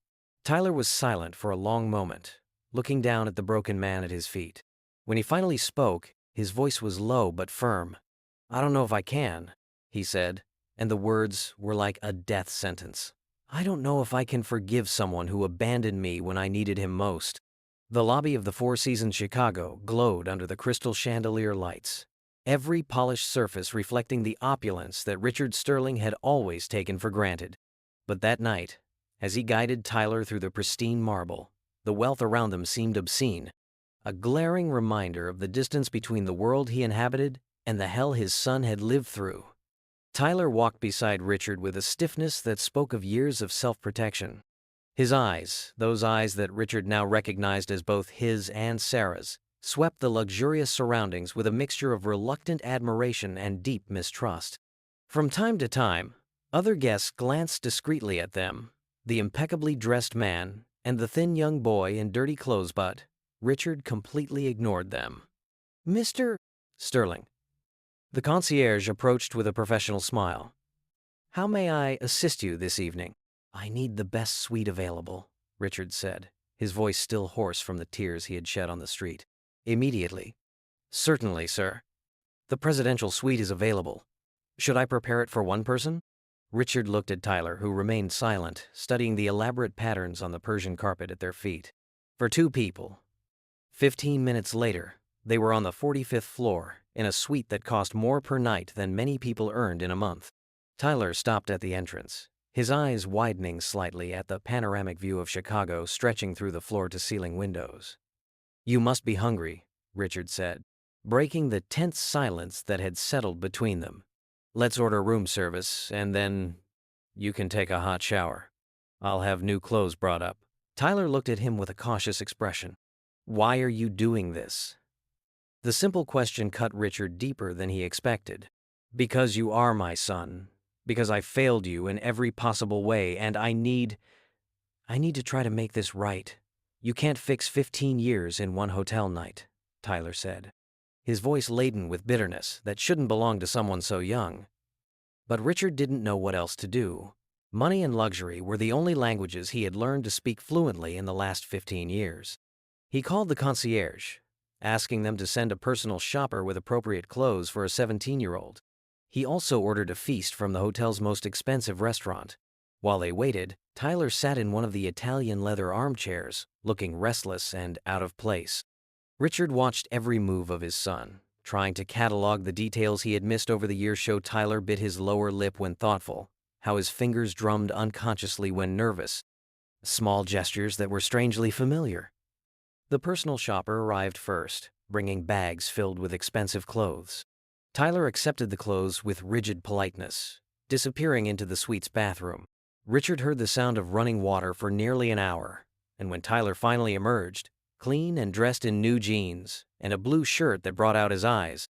Tyler was silent for a long moment, looking down at the broken man at his feet. When he finally spoke, his voice was low but firm. "I don't know if I can," he said, and the words were like a death sentence. "I don't know if I can forgive someone who abandoned me when I needed him most." The lobby of the Four Seasons Chicago glowed under the crystal chandelier lights, every polished surface reflecting the opulence that Richard Sterling had always taken for granted. But that night, as he guided Tyler through the pristine marble, The wealth around them seemed obscene, a glaring reminder of the distance between the world he inhabited and the hell his son had lived through. Tyler walked beside Richard with a stiffness that spoke of years of self-protection. His eyes, those eyes that Richard now recognized as both his and Sarah's, swept the luxurious surroundings with a mixture of reluctant admiration and deep mistrust. From time to time, other guests glanced discreetly at them, the impeccably dressed man and the thin young boy in dirty clothes, but Richard completely ignored them. "Mr. Sterling." The concierge approached with a professional smile. "How may I assist you this evening?" "I need the best suite available," Richard said, his voice still hoarse from the tears he had shed on the street. "Immediately." "Certainly, sir. The presidential suite is available. Should I prepare it for one person?" Richard looked at Tyler, who remained silent, studying the elaborate patterns on the Persian carpet at their feet. "For two people." 15 minutes later, they were on the 45th floor, in a suite that cost more per night than many people earned in a month. Tyler stopped at the entrance, his eyes widening slightly at the panoramic view of Chicago stretching through the floor-to-ceiling windows. "You must be hungry," Richard said, breaking the tense silence that had settled between them. "Let's order room service, and then you can take a hot shower. I'll have new clothes brought up." Tyler looked at him with a cautious expression. "Why are you doing this?" The simple question cut Richard deeper than he expected. "Because you are my son. Because I failed you in every possible way, and I need to try to make this right. You can't fix 15 years in one hotel night," Tyler said, his voice laden with bitterness that shouldn't belong to someone so young. But Richard didn't know what else to do. Money and luxury were the only languages he had learned to speak fluently in the last 15 years. He called the concierge, asking them to send a personal shopper with appropriate clothes for a 17-year-old. He also ordered a feast from the hotel's most expensive restaurant. While they waited, Tyler sat in one of the Italian leather armchairs, looking restless and out of place. Richard watched every move of his son, trying to catalog the details he had missed over the years. Tyler bit his lower lip when thoughtful, how his fingers drummed unconsciously when nervous, small gestures that were strangely familiar. The personal shopper arrived first, bringing bags filled with expensive clothes. Tyler accepted the clothes with rigid politeness, disappearing into the suite's bathroom. Richard heard the sound of running water for nearly an hour, and when Tyler finally emerged, clean and dressed in new jeans and a blue shirt that brought out his eyes,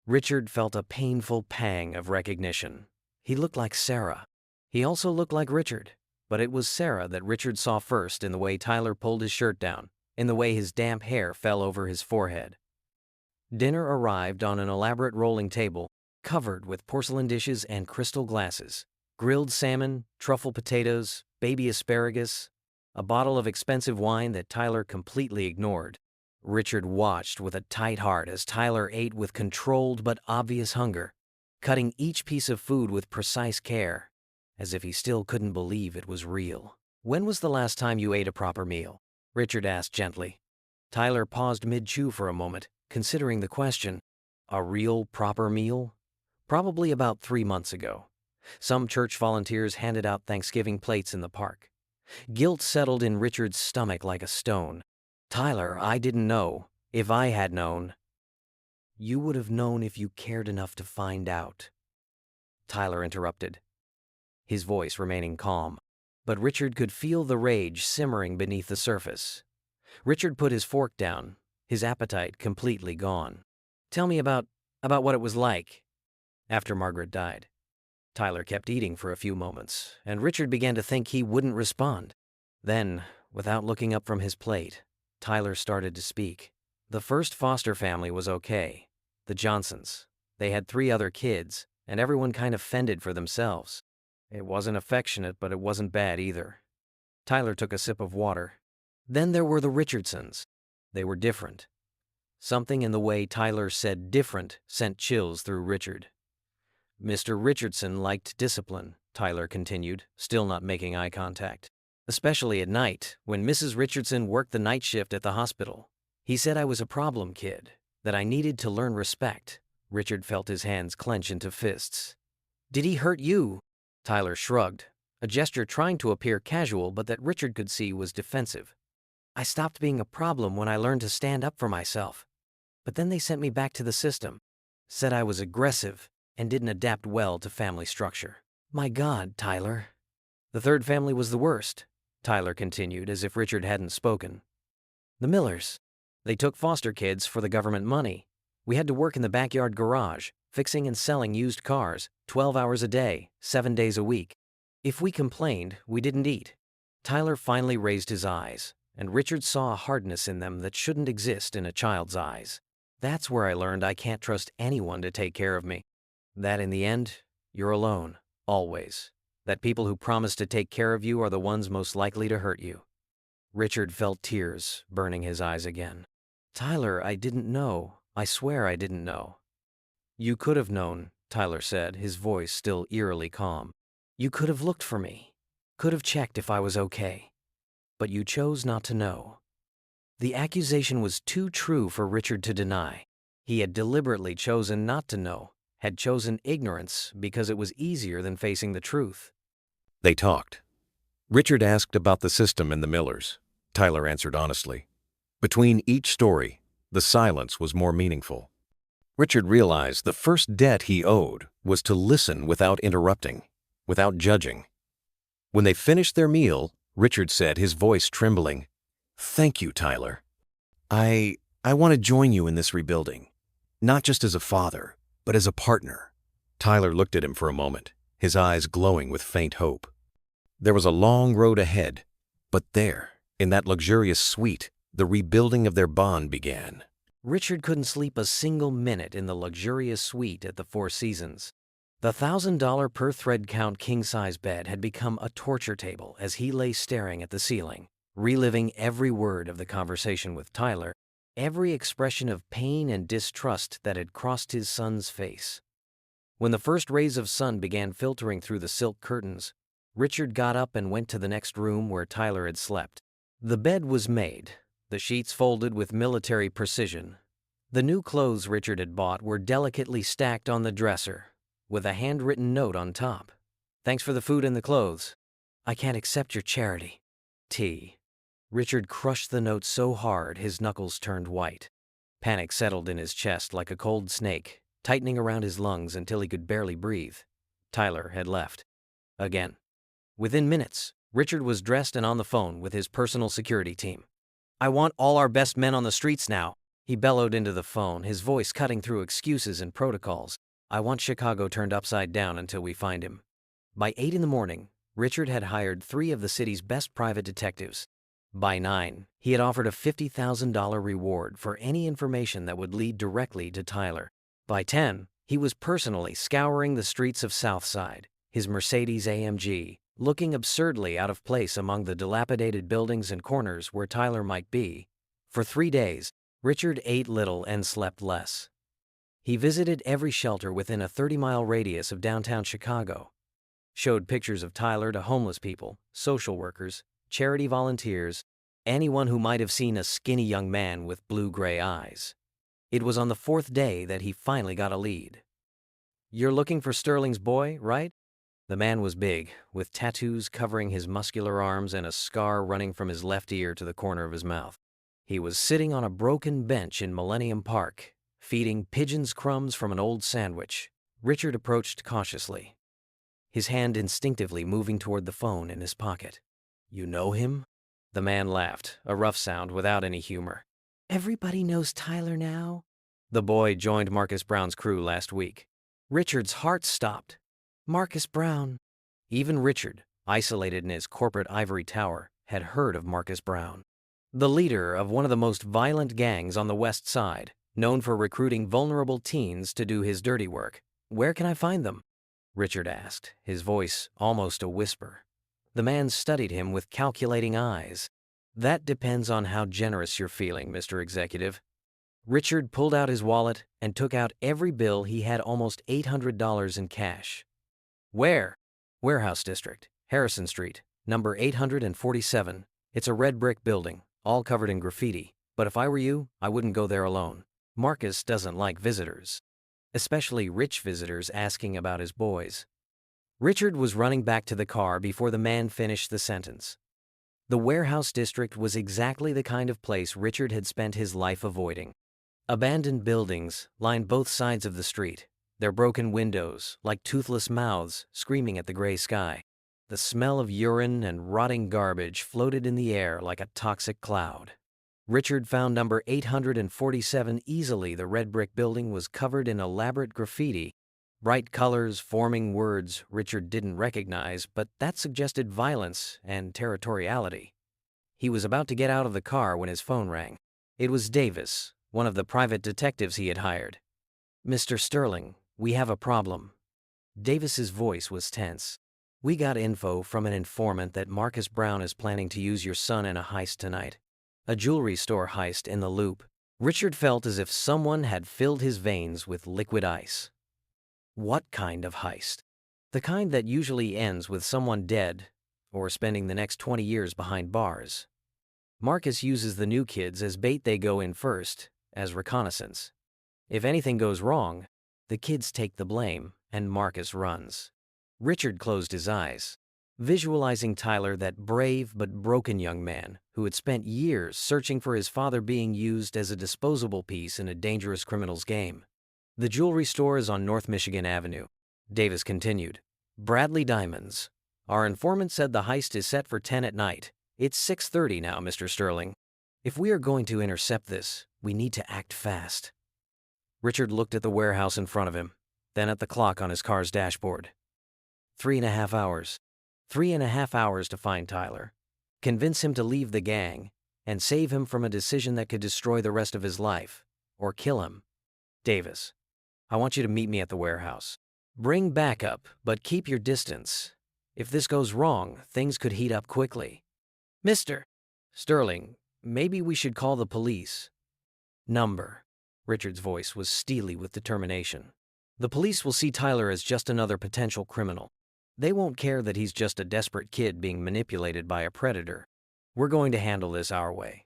Richard felt a painful pang of recognition. He looked like Sarah. He also looked like Richard, but it was Sarah that Richard saw first in the way Tyler pulled his shirt down, in the way his damp hair fell over his forehead. Dinner arrived on an elaborate rolling table, covered with porcelain dishes and crystal glasses. Grilled salmon, truffle potatoes, baby asparagus, a bottle of expensive wine that Tyler completely ignored. Richard watched with a tight heart as Tyler ate with controlled but obvious hunger, cutting each piece of food with precise care, as if he still couldn't believe it was real. "When was the last time you ate a proper meal?" Richard asked gently. Tyler paused mid-chew for a moment, considering the question. A real, proper meal? Probably about 3 months ago. Some church volunteers handed out Thanksgiving plates in the park. Guilt settled in Richard's stomach like a stone. "Tyler, I didn't know. If I had known." "You would have known if you cared enough to find out," Tyler interrupted, his voice remaining calm. But Richard could feel the rage simmering beneath the surface. Richard put his fork down, his appetite completely gone. "Tell me about what it was like after Margaret died." Tyler kept eating for a few moments, and Richard began to think he wouldn't respond. Then, without looking up from his plate, Tyler started to speak. "The first foster family was okay. The Johnsons. They had 3 other kids, and everyone kind of fended for themselves. It wasn't affectionate, but it wasn't bad either." Tyler took a sip of water. "Then there were the Richardsons. They were different." Something in the way Tyler said different sent chills through Richard. "Mr. Richardson liked discipline," Tyler continued, still not making eye contact. "Especially at night, when Mrs. Richardson worked the night shift at the hospital. He said I was a problem kid, that I needed to learn respect." Richard felt his hands clench into fists. "Did he hurt you?" Tyler shrugged, a gesture trying to appear casual but that Richard could see was defensive. I stopped being a problem when I learned to stand up for myself. But then they sent me back to the system, said I was aggressive and didn't adapt well to family structure. My God, Tyler. The third family was the worst, Tyler continued as if Richard hadn't spoken. The Millers. They took foster kids for the government money. We had to work in the backyard garage, fixing and selling used cars, 12 hours a day, 7 days a week. If we complained, we didn't eat. Tyler finally raised his eyes, and Richard saw a hardness in them that shouldn't exist in a child's eyes. That's where I learned I can't trust anyone to take care of me. That in the end, you're alone, always. That people who promise to take care of you are the ones most likely to hurt you. Richard felt tears burning his eyes again. Tyler, I didn't know. I swear I didn't know. You could have known, Tyler said, his voice still eerily calm. You could have looked for me. Could have checked if I was okay. But you chose not to know. The accusation was too true for Richard to deny. He had deliberately chosen not to know, had chosen ignorance because it was easier than facing the truth. They talked. Richard asked about the system and the Millers. Tyler answered honestly. Between each story, the silence was more meaningful. Richard realized the first debt he owed was to listen without interrupting, without judging. When they finished their meal, Richard said, his voice trembling, "Thank you, Tyler. I want to join you in this rebuilding, not just as a father, but as a partner." Tyler looked at him for a moment, his eyes glowing with faint hope. There was a long road ahead, but there, in that luxurious suite, the rebuilding of their bond began. Richard couldn't sleep a single minute in the luxurious suite at the Four Seasons. The $1,000 per thread count king-size bed had become a torture table as he lay staring at the ceiling, reliving every word of the conversation with Tyler, every expression of pain and distrust that had crossed his son's face. When the first rays of sun began filtering through the silk curtains, Richard got up and went to the next room where Tyler had slept. The bed was made, the sheets folded with military precision. The new clothes Richard had bought were delicately stacked on the dresser, with a handwritten note on top. "Thanks for the food and the clothes. I can't accept your charity. T." Richard crushed the note so hard his knuckles turned white. Panic settled in his chest like a cold snake, tightening around his lungs until he could barely breathe. Tyler had left. Again. Within minutes, Richard was dressed and on the phone with his personal security team. "I want all our best men on the streets now," he bellowed into the phone, his voice cutting through excuses and protocols. "I want Chicago turned upside down until we find him." By 8 in the morning, Richard had hired 3 of the city's best private detectives. By 9, he had offered a $50,000 reward for any information that would lead directly to Tyler. By 10, he was personally scouring the streets of Southside, his Mercedes AMG, looking absurdly out of place among the dilapidated buildings and corners where Tyler might be. For 3 days, Richard ate little and slept less. He visited every shelter within a 30-mile radius of downtown Chicago, showed pictures of Tyler to homeless people, social workers, charity volunteers, anyone who might have seen a skinny young man with blue-gray eyes. It was on the 4th day that he finally got a lead. "You're looking for Sterling's boy, right?" The man was big, with tattoos covering his muscular arms and a scar running from his left ear to the corner of his mouth. He was sitting on a broken bench in Millennium Park, feeding pigeons crumbs from an old sandwich. Richard approached cautiously, his hand instinctively moving toward the phone in his pocket. "You know him?" The man laughed, a rough sound without any humor. "Everybody knows Tyler now." The boy joined Marcus Brown's crew last week. Richard's heart stopped. Marcus Brown. Even Richard, isolated in his corporate ivory tower, had heard of Marcus Brown. The leader of one of the most violent gangs on the West Side, known for recruiting vulnerable teens to do his dirty work. "Where can I find them?" Richard asked, his voice almost a whisper. The man studied him with calculating eyes. "That depends on how generous you're feeling, Mr. Executive." Richard pulled out his wallet and took out every bill. He had almost $800 in cash. "Where?" "Warehouse District, Harrison Street, number 847. It's a red brick building, all covered in graffiti, but if I were you, I wouldn't go there alone. Marcus doesn't like visitors, especially rich visitors asking about his boys." Richard was running back to the car before the man finished the sentence. The warehouse district was exactly the kind of place Richard had spent his life avoiding. Abandoned buildings lined both sides of the street, their broken windows, like toothless mouths, screaming at the gray sky. The smell of urine and rotting garbage floated in the air like a toxic cloud. Richard found number 847 easily. The red brick building was covered in elaborate graffiti, bright colors forming words Richard didn't recognize, but that suggested violence and territoriality. He was about to get out of the car when his phone rang. It was Davis, one of the private detectives he had hired. "Mr. Sterling, we have a problem." Davis's voice was tense. "We got info from an informant that Marcus Brown is planning to use your son in a heist tonight. A jewelry store heist in the Loop." Richard felt as if someone had filled his veins with liquid ice. What kind of heist? The kind that usually ends with someone dead or spending the next 20 years behind bars. Marcus uses the new kids as bait. They go in first, as reconnaissance. If anything goes wrong, the kids take the blame, and Marcus runs. Richard closed his eyes, visualizing Tyler, that brave but broken young man who had spent years searching for his father, being used as a disposable piece in a dangerous criminal's game. "The jewelry store is on North Michigan Avenue," Davis continued. "Bradley Diamonds. Our informant said the heist is set for 10 at night. It's 6:30 now, Mr. Sterling. If we are going to intercept this, we need to act fast." Richard looked at the warehouse in front of him, then at the clock on his car's dashboard. 3.5 hours. 3.5 hours to find Tyler, convince him to leave the gang, and save him from a decision that could destroy the rest of his life, or kill him. "Davis, I want you to meet me at the warehouse. Bring backup, but keep your distance. If this goes wrong, things could heat up quickly." "Mr. Sterling, maybe we should call the police." "Number." Richard's voice was steely with determination. "The police will see Tyler as just another potential criminal. They won't care that he's just a desperate kid being manipulated by a predator. We're going to handle this our way."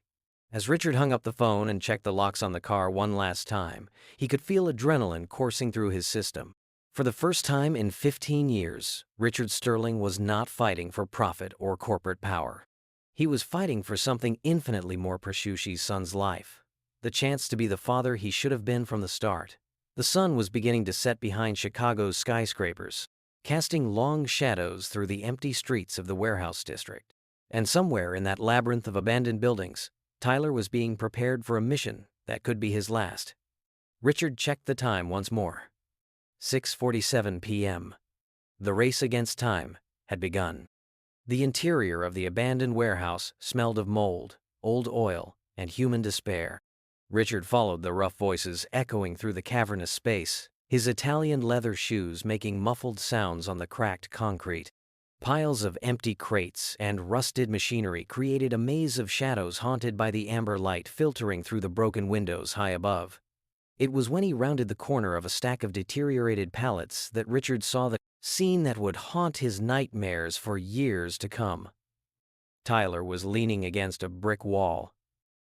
As Richard hung up the phone and checked the locks on the car one last time, he could feel adrenaline coursing through his system. For the first time in 15 years, Richard Sterling was not fighting for profit or corporate power. He was fighting for something infinitely more precious: his son's life. The chance to be the father he should have been from the start. The sun was beginning to set behind Chicago's skyscrapers, casting long shadows through the empty streets of the warehouse district. And somewhere in that labyrinth of abandoned buildings, Tyler was being prepared for a mission that could be his last. Richard checked the time once more. 6:47 p.m. The race against time had begun. The interior of the abandoned warehouse smelled of mold, old oil, and human despair. Richard followed the rough voices echoing through the cavernous space, his Italian leather shoes making muffled sounds on the cracked concrete. Piles of empty crates and rusted machinery created a maze of shadows haunted by the amber light filtering through the broken windows high above. It was when he rounded the corner of a stack of deteriorated pallets that Richard saw the scene that would haunt his nightmares for years to come. Tyler was leaning against a brick wall,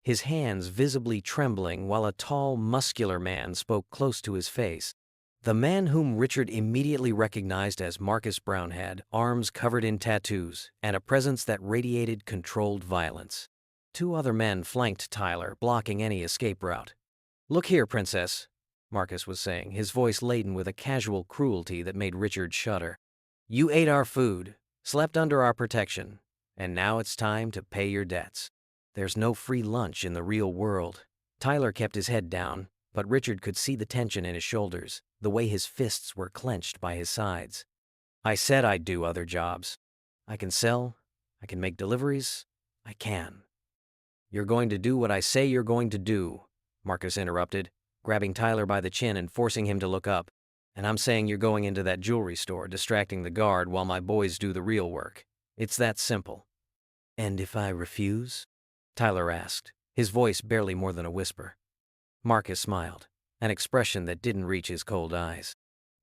his hands visibly trembling while a tall, muscular man spoke close to his face. The man whom Richard immediately recognized as Marcus Brown had arms covered in tattoos and a presence that radiated controlled violence. Two other men flanked Tyler, blocking any escape route. "Look here, Princess," Marcus was saying, his voice laden with a casual cruelty that made Richard shudder. "You ate our food, slept under our protection, and now it's time to pay your debts. There's no free lunch in the real world." Tyler kept his head down, but Richard could see the tension in his shoulders, the way his fists were clenched by his sides. "I said I'd do other jobs. I can sell, I can make deliveries, I can." "You're going to do what I say you're going to do," Marcus interrupted, grabbing Tyler by the chin and forcing him to look up. "And I'm saying you're going into that jewelry store, distracting the guard while my boys do the real work. It's that simple." "And if I refuse?" Tyler asked, his voice barely more than a whisper. Marcus smiled, an expression that didn't reach his cold eyes.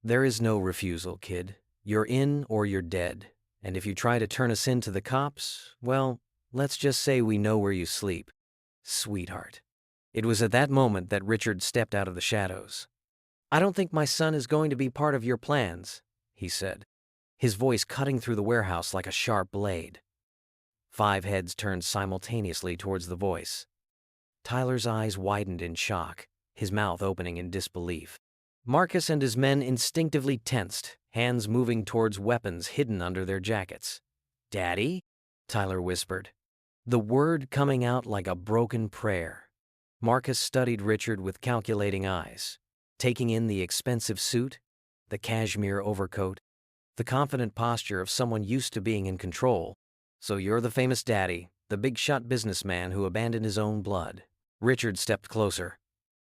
"There is no refusal, kid. You're in or you're dead. And if you try to turn us in to the cops, well, let's just say we know where you sleep, sweetheart." It was at that moment that Richard stepped out of the shadows. "I don't think my son is going to be part of your plans," he said, his voice cutting through the warehouse like a sharp blade. 5 heads turned simultaneously towards the voice. Tyler's eyes widened in shock, his mouth opening in disbelief. Marcus and his men instinctively tensed, hands moving towards weapons hidden under their jackets. "Daddy?" Tyler whispered, the word coming out like a broken prayer. Marcus studied Richard with calculating eyes, taking in the expensive suit, the cashmere overcoat, the confident posture of someone used to being in control. "So you're the famous daddy, the big-shot businessman who abandoned his own blood." Richard stepped closer,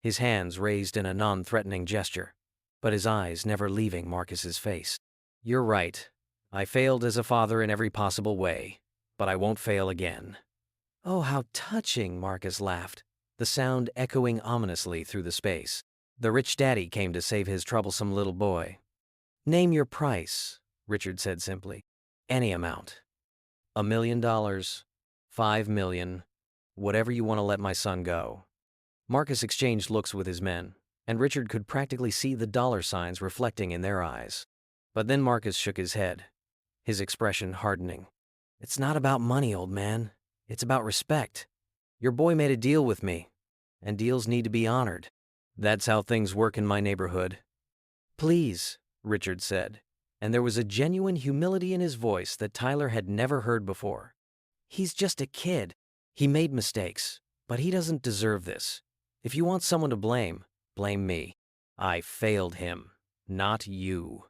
his hands raised in a non-threatening gesture, but his eyes never leaving Marcus's face. "You're right. I failed as a father in every possible way, but I won't fail again." "Oh, how touching," Marcus laughed, the sound echoing ominously through the space. "The rich daddy came to save his troublesome little boy." "Name your price," Richard said simply. "Any amount. $1 million, $5 million, whatever you want to let my son go." Marcus exchanged looks with his men, and Richard could practically see the dollar signs reflecting in their eyes. But then Marcus shook his head, his expression hardening. "It's not about money, old man. It's about respect. Your boy made a deal with me, and deals need to be honored. That's how things work in my neighborhood." "Please," Richard said, and there was a genuine humility in his voice that Tyler had never heard before. "He's just a kid. He made mistakes, but he doesn't deserve this. If you want someone to blame, blame me. I failed him, not you."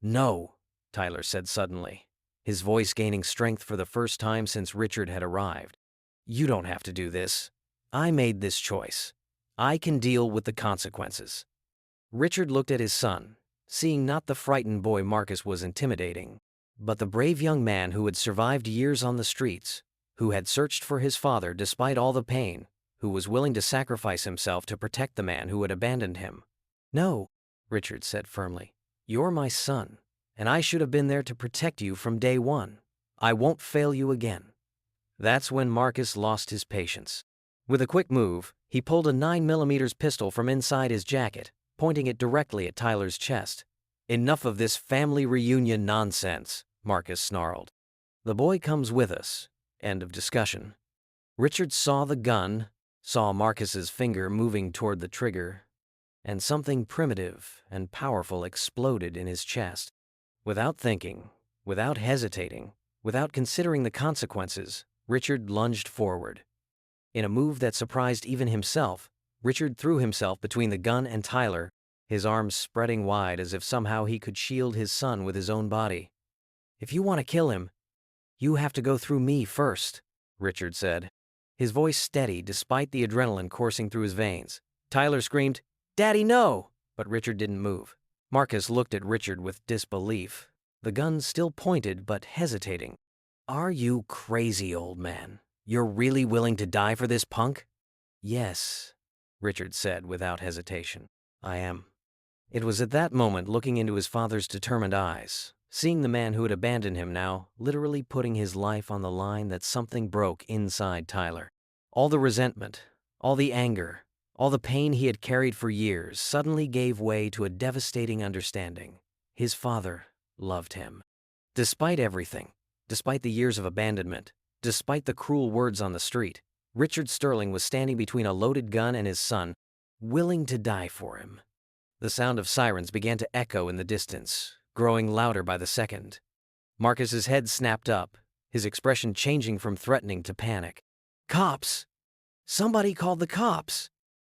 "No," Tyler said suddenly, his voice gaining strength for the first time since Richard had arrived. "You don't have to do this. I made this choice. I can deal with the consequences." Richard looked at his son, seeing not the frightened boy Marcus was intimidating, but the brave young man who had survived years on the streets, who had searched for his father despite all the pain, who was willing to sacrifice himself to protect the man who had abandoned him. "No," Richard said firmly. "You're my son, and I should have been there to protect you from day one. I won't fail you again." That's when Marcus lost his patience. With a quick move, he pulled a 9mm pistol from inside his jacket, pointing it directly at Tyler's chest. "Enough of this family reunion nonsense," Marcus snarled. "The boy comes with us." End of discussion. Richard saw the gun, saw Marcus's finger moving toward the trigger, and something primitive and powerful exploded in his chest. Without thinking, without hesitating, without considering the consequences, Richard lunged forward. In a move that surprised even himself, Richard threw himself between the gun and Tyler, his arms spreading wide as if somehow he could shield his son with his own body. "If you want to kill him, you have to go through me first," Richard said, his voice steady despite the adrenaline coursing through his veins. Tyler screamed, "Daddy, no!" But Richard didn't move. Marcus looked at Richard with disbelief, the gun still pointed but hesitating. "Are you crazy, old man? You're really willing to die for this punk?" "Yes," Richard said without hesitation. "I am." It was at that moment, looking into his father's determined eyes, seeing the man who had abandoned him now, literally putting his life on the line, that something broke inside Tyler. All the resentment, all the anger, all the pain he had carried for years suddenly gave way to a devastating understanding. His father loved him. Despite everything, despite the years of abandonment, despite the cruel words on the street, Richard Sterling was standing between a loaded gun and his son, willing to die for him. The sound of sirens began to echo in the distance, growing louder by the second. Marcus's head snapped up, his expression changing from threatening to panic. "Cops! Somebody called the cops!"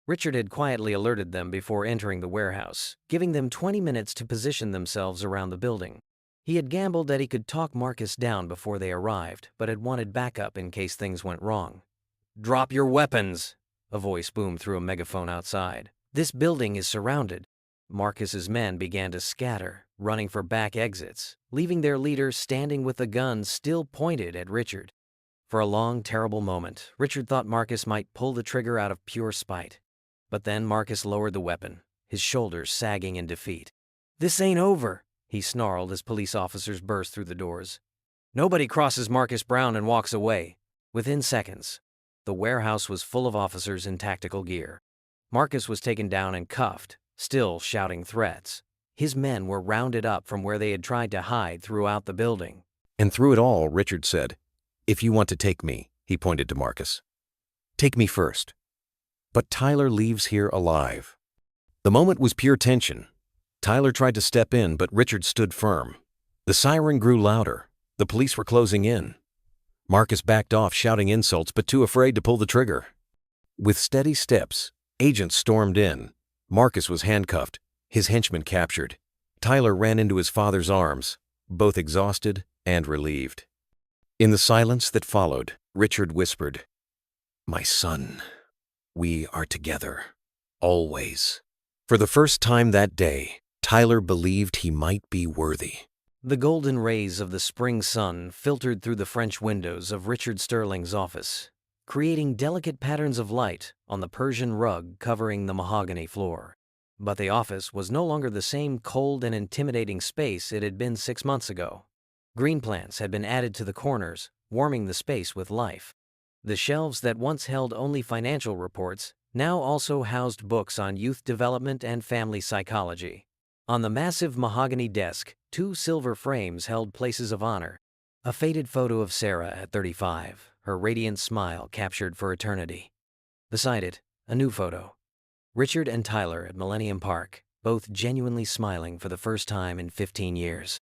Richard had quietly alerted them before entering the warehouse, giving them 20 minutes to position themselves around the building. He had gambled that he could talk Marcus down before they arrived, but had wanted backup in case things went wrong. "Drop your weapons!" a voice boomed through a megaphone outside. "This building is surrounded." Marcus's men began to scatter, running for back exits, leaving their leader standing with the gun still pointed at Richard. For a long, terrible moment, Richard thought Marcus might pull the trigger out of pure spite. But then Marcus lowered the weapon, his shoulders sagging in defeat. "This ain't over," he snarled as police officers burst through the doors. "Nobody crosses Marcus Brown and walks away." Within seconds, the warehouse was full of officers in tactical gear. Marcus was taken down and cuffed, still shouting threats. His men were rounded up from where they had tried to hide throughout the building. And through it all, Richard said, If you want to take me, he pointed to Marcus. Take me first. But Tyler leaves here alive. The moment was pure tension. Tyler tried to step in, but Richard stood firm. The siren grew louder. The police were closing in. Marcus backed off, shouting insults, but too afraid to pull the trigger. With steady steps, agents stormed in. Marcus was handcuffed, his henchmen captured. Tyler ran into his father's arms, both exhausted and relieved. In the silence that followed, Richard whispered, "My son, we are together, always." For the first time that day, Tyler believed he might be worthy. The golden rays of the spring sun filtered through the French windows of Richard Sterling's office, creating delicate patterns of light on the Persian rug covering the mahogany floor. But the office was no longer the same cold and intimidating space it had been 6 months ago. Green plants had been added to the corners, warming the space with life. The shelves that once held only financial reports now also housed books on youth development and family psychology. On the massive mahogany desk, 2 silver frames held places of honor. A faded photo of Sarah at 35, her radiant smile captured for eternity. Beside it, a new photo. Richard and Tyler at Millennium Park, both genuinely smiling for the first time in 15 years.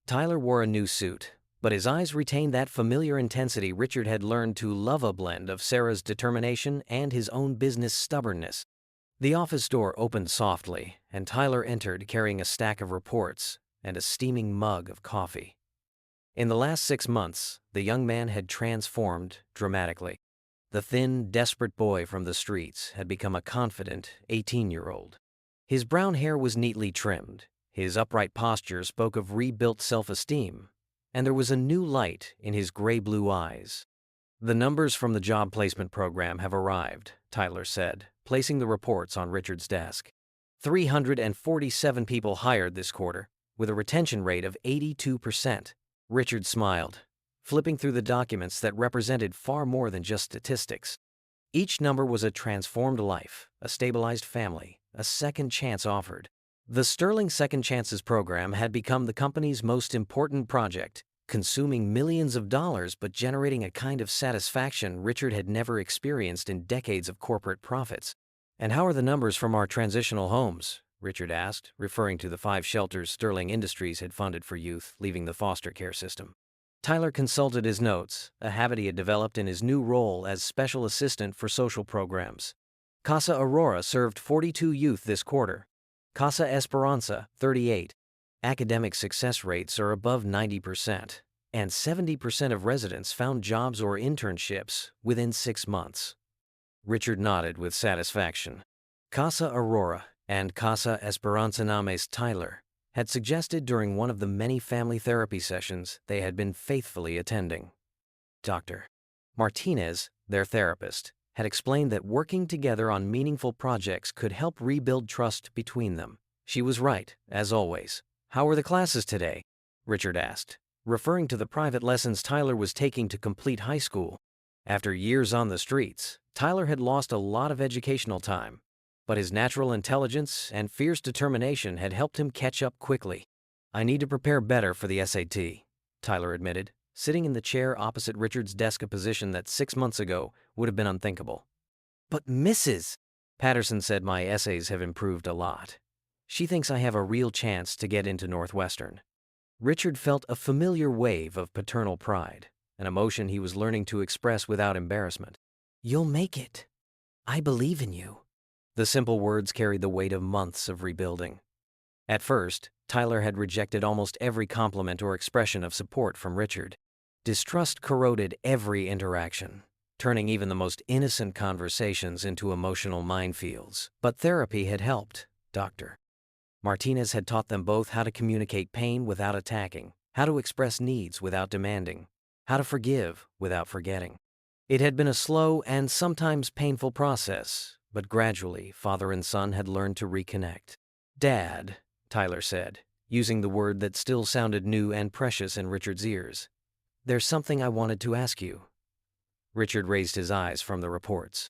Tyler wore a new suit, but his eyes retained that familiar intensity Richard had learned to love, a blend of Sarah's determination and his own business stubbornness. The office door opened softly, and Tyler entered carrying a stack of reports and a steaming mug of coffee. In the last 6 months, the young man had transformed dramatically. The thin, desperate boy from the streets had become a confident 18-year-old. His brown hair was neatly trimmed, his upright posture spoke of rebuilt self-esteem, and there was a new light in his gray-blue eyes. "The numbers from the job placement program have arrived," Tyler said, placing the reports on Richard's desk. 347 people hired this quarter, with a retention rate of 82%. Richard smiled, flipping through the documents that represented far more than just statistics. Each number was a transformed life, a stabilized family, a second chance offered. The Sterling Second Chances program had become the company's most important project, consuming millions of dollars but generating a kind of satisfaction Richard had never experienced in decades of corporate profits. "And how are the numbers from our transitional homes?" Richard asked, referring to the 5 shelters Sterling Industries had funded for youth leaving the foster care system. Tyler consulted his notes, a habit he had developed in his new role as special assistant for social programs. Casa Aurora served 42 youth this quarter. Casa Esperanza, 38. Academic success rates are above 90%, and 70% of residents found jobs or internships within 6 months. Richard nodded with satisfaction. Casa Aurora and Casa Esperanza Names Tyler had suggested during one of the many family therapy sessions they had been faithfully attending. Dr. Martinez, their therapist, had explained that working together on meaningful projects could help rebuild trust between them. She was right, as always. "How were the classes today?" Richard asked, referring to the private lessons Tyler was taking to complete high school. After years on the streets, Tyler had lost a lot of educational time, but his natural intelligence and fierce determination had helped him catch up quickly. "I need to prepare better for the SAT," Tyler admitted, sitting in the chair opposite Richard's desk, a position that 6 months ago would have been unthinkable. "But Mrs. Patterson said my essays have improved a lot. She thinks I have a real chance to get into Northwestern." Richard felt a familiar wave of paternal pride, an emotion he was learning to express without embarrassment. "You'll make it. I believe in you." The simple words carried the weight of months of rebuilding. At first, Tyler had rejected almost every compliment or expression of support from Richard. Distrust corroded every interaction, turning even the most innocent conversations into emotional minefields. But therapy had helped. Dr. Martinez had taught them both how to communicate pain without attacking, how to express needs without demanding, how to forgive without forgetting. It had been a slow and sometimes painful process, but gradually father and son had learned to reconnect. "Dad," Tyler said, using the word that still sounded new and precious in Richard's ears, "there's something I wanted to ask you." Richard raised his eyes from the reports,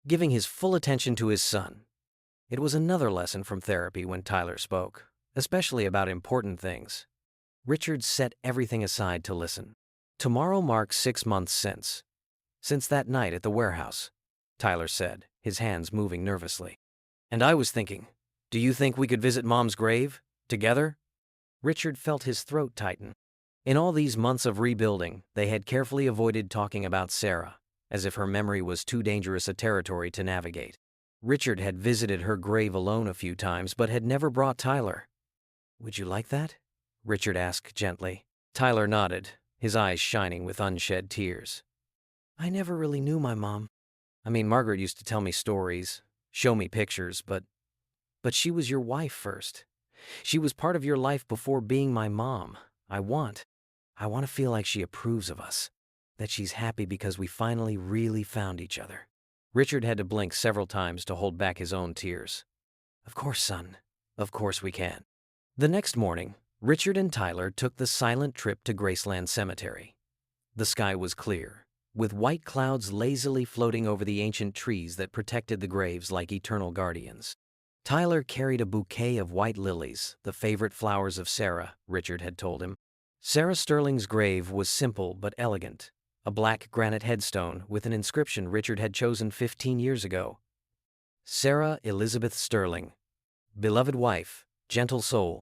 giving his full attention to his son. It was another lesson from therapy when Tyler spoke, especially about important things. Richard set everything aside to listen. Tomorrow marks 6 months since that night at the warehouse, Tyler said, his hands moving nervously. And I was thinking, do you think we could visit Mom's grave? Together? Richard felt his throat tighten. In all these months of rebuilding, they had carefully avoided talking about Sarah, as if her memory was too dangerous a territory to navigate. Richard had visited her grave alone a few times, but had never brought Tyler. Would you like that? Richard asked gently. Tyler nodded, his eyes shining with unshed tears. I never really knew my mom. I mean, Margaret used to tell me stories, show me pictures, but she was your wife first. She was part of your life before being my mom. I want to feel like she approves of us, that she's happy because we finally really found each other. Richard had to blink several times to hold back his own tears. Of course, son. Of course we can. The next morning, Richard and Tyler took the silent trip to Graceland Cemetery. The sky was clear, with white clouds lazily floating over the ancient trees that protected the graves like eternal guardians. Tyler carried a bouquet of white lilies, the favorite flowers of Sarah, Richard had told him. Sarah Sterling's grave was simple but elegant, a black granite headstone with an inscription Richard had chosen 15 years ago. Sarah Elizabeth Sterling, beloved wife, gentle soul,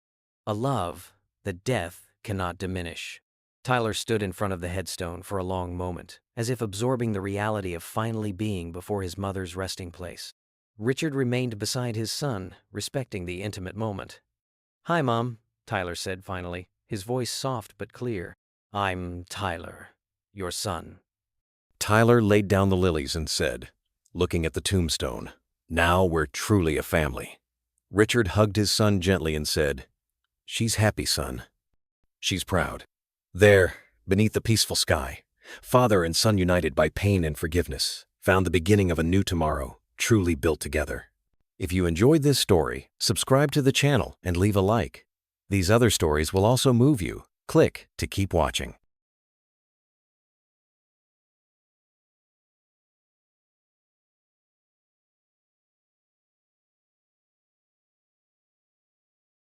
a love that death cannot diminish. Tyler stood in front of the headstone for a long moment, as if absorbing the reality of finally being before his mother's resting place. Richard remained beside his son, respecting the intimate moment. Hi, Mom, Tyler said finally, his voice soft but clear. I'm Tyler, your son. Tyler laid down the lilies and said, looking at the tombstone, now we're truly a family. Richard hugged his son gently and said, she's happy, son. She's proud. There, beneath the peaceful sky, father and son united by pain and forgiveness, found the beginning of a new tomorrow, truly built together. If you enjoyed this story, subscribe to the channel and leave a like. These other stories will also move you. Click to keep watching.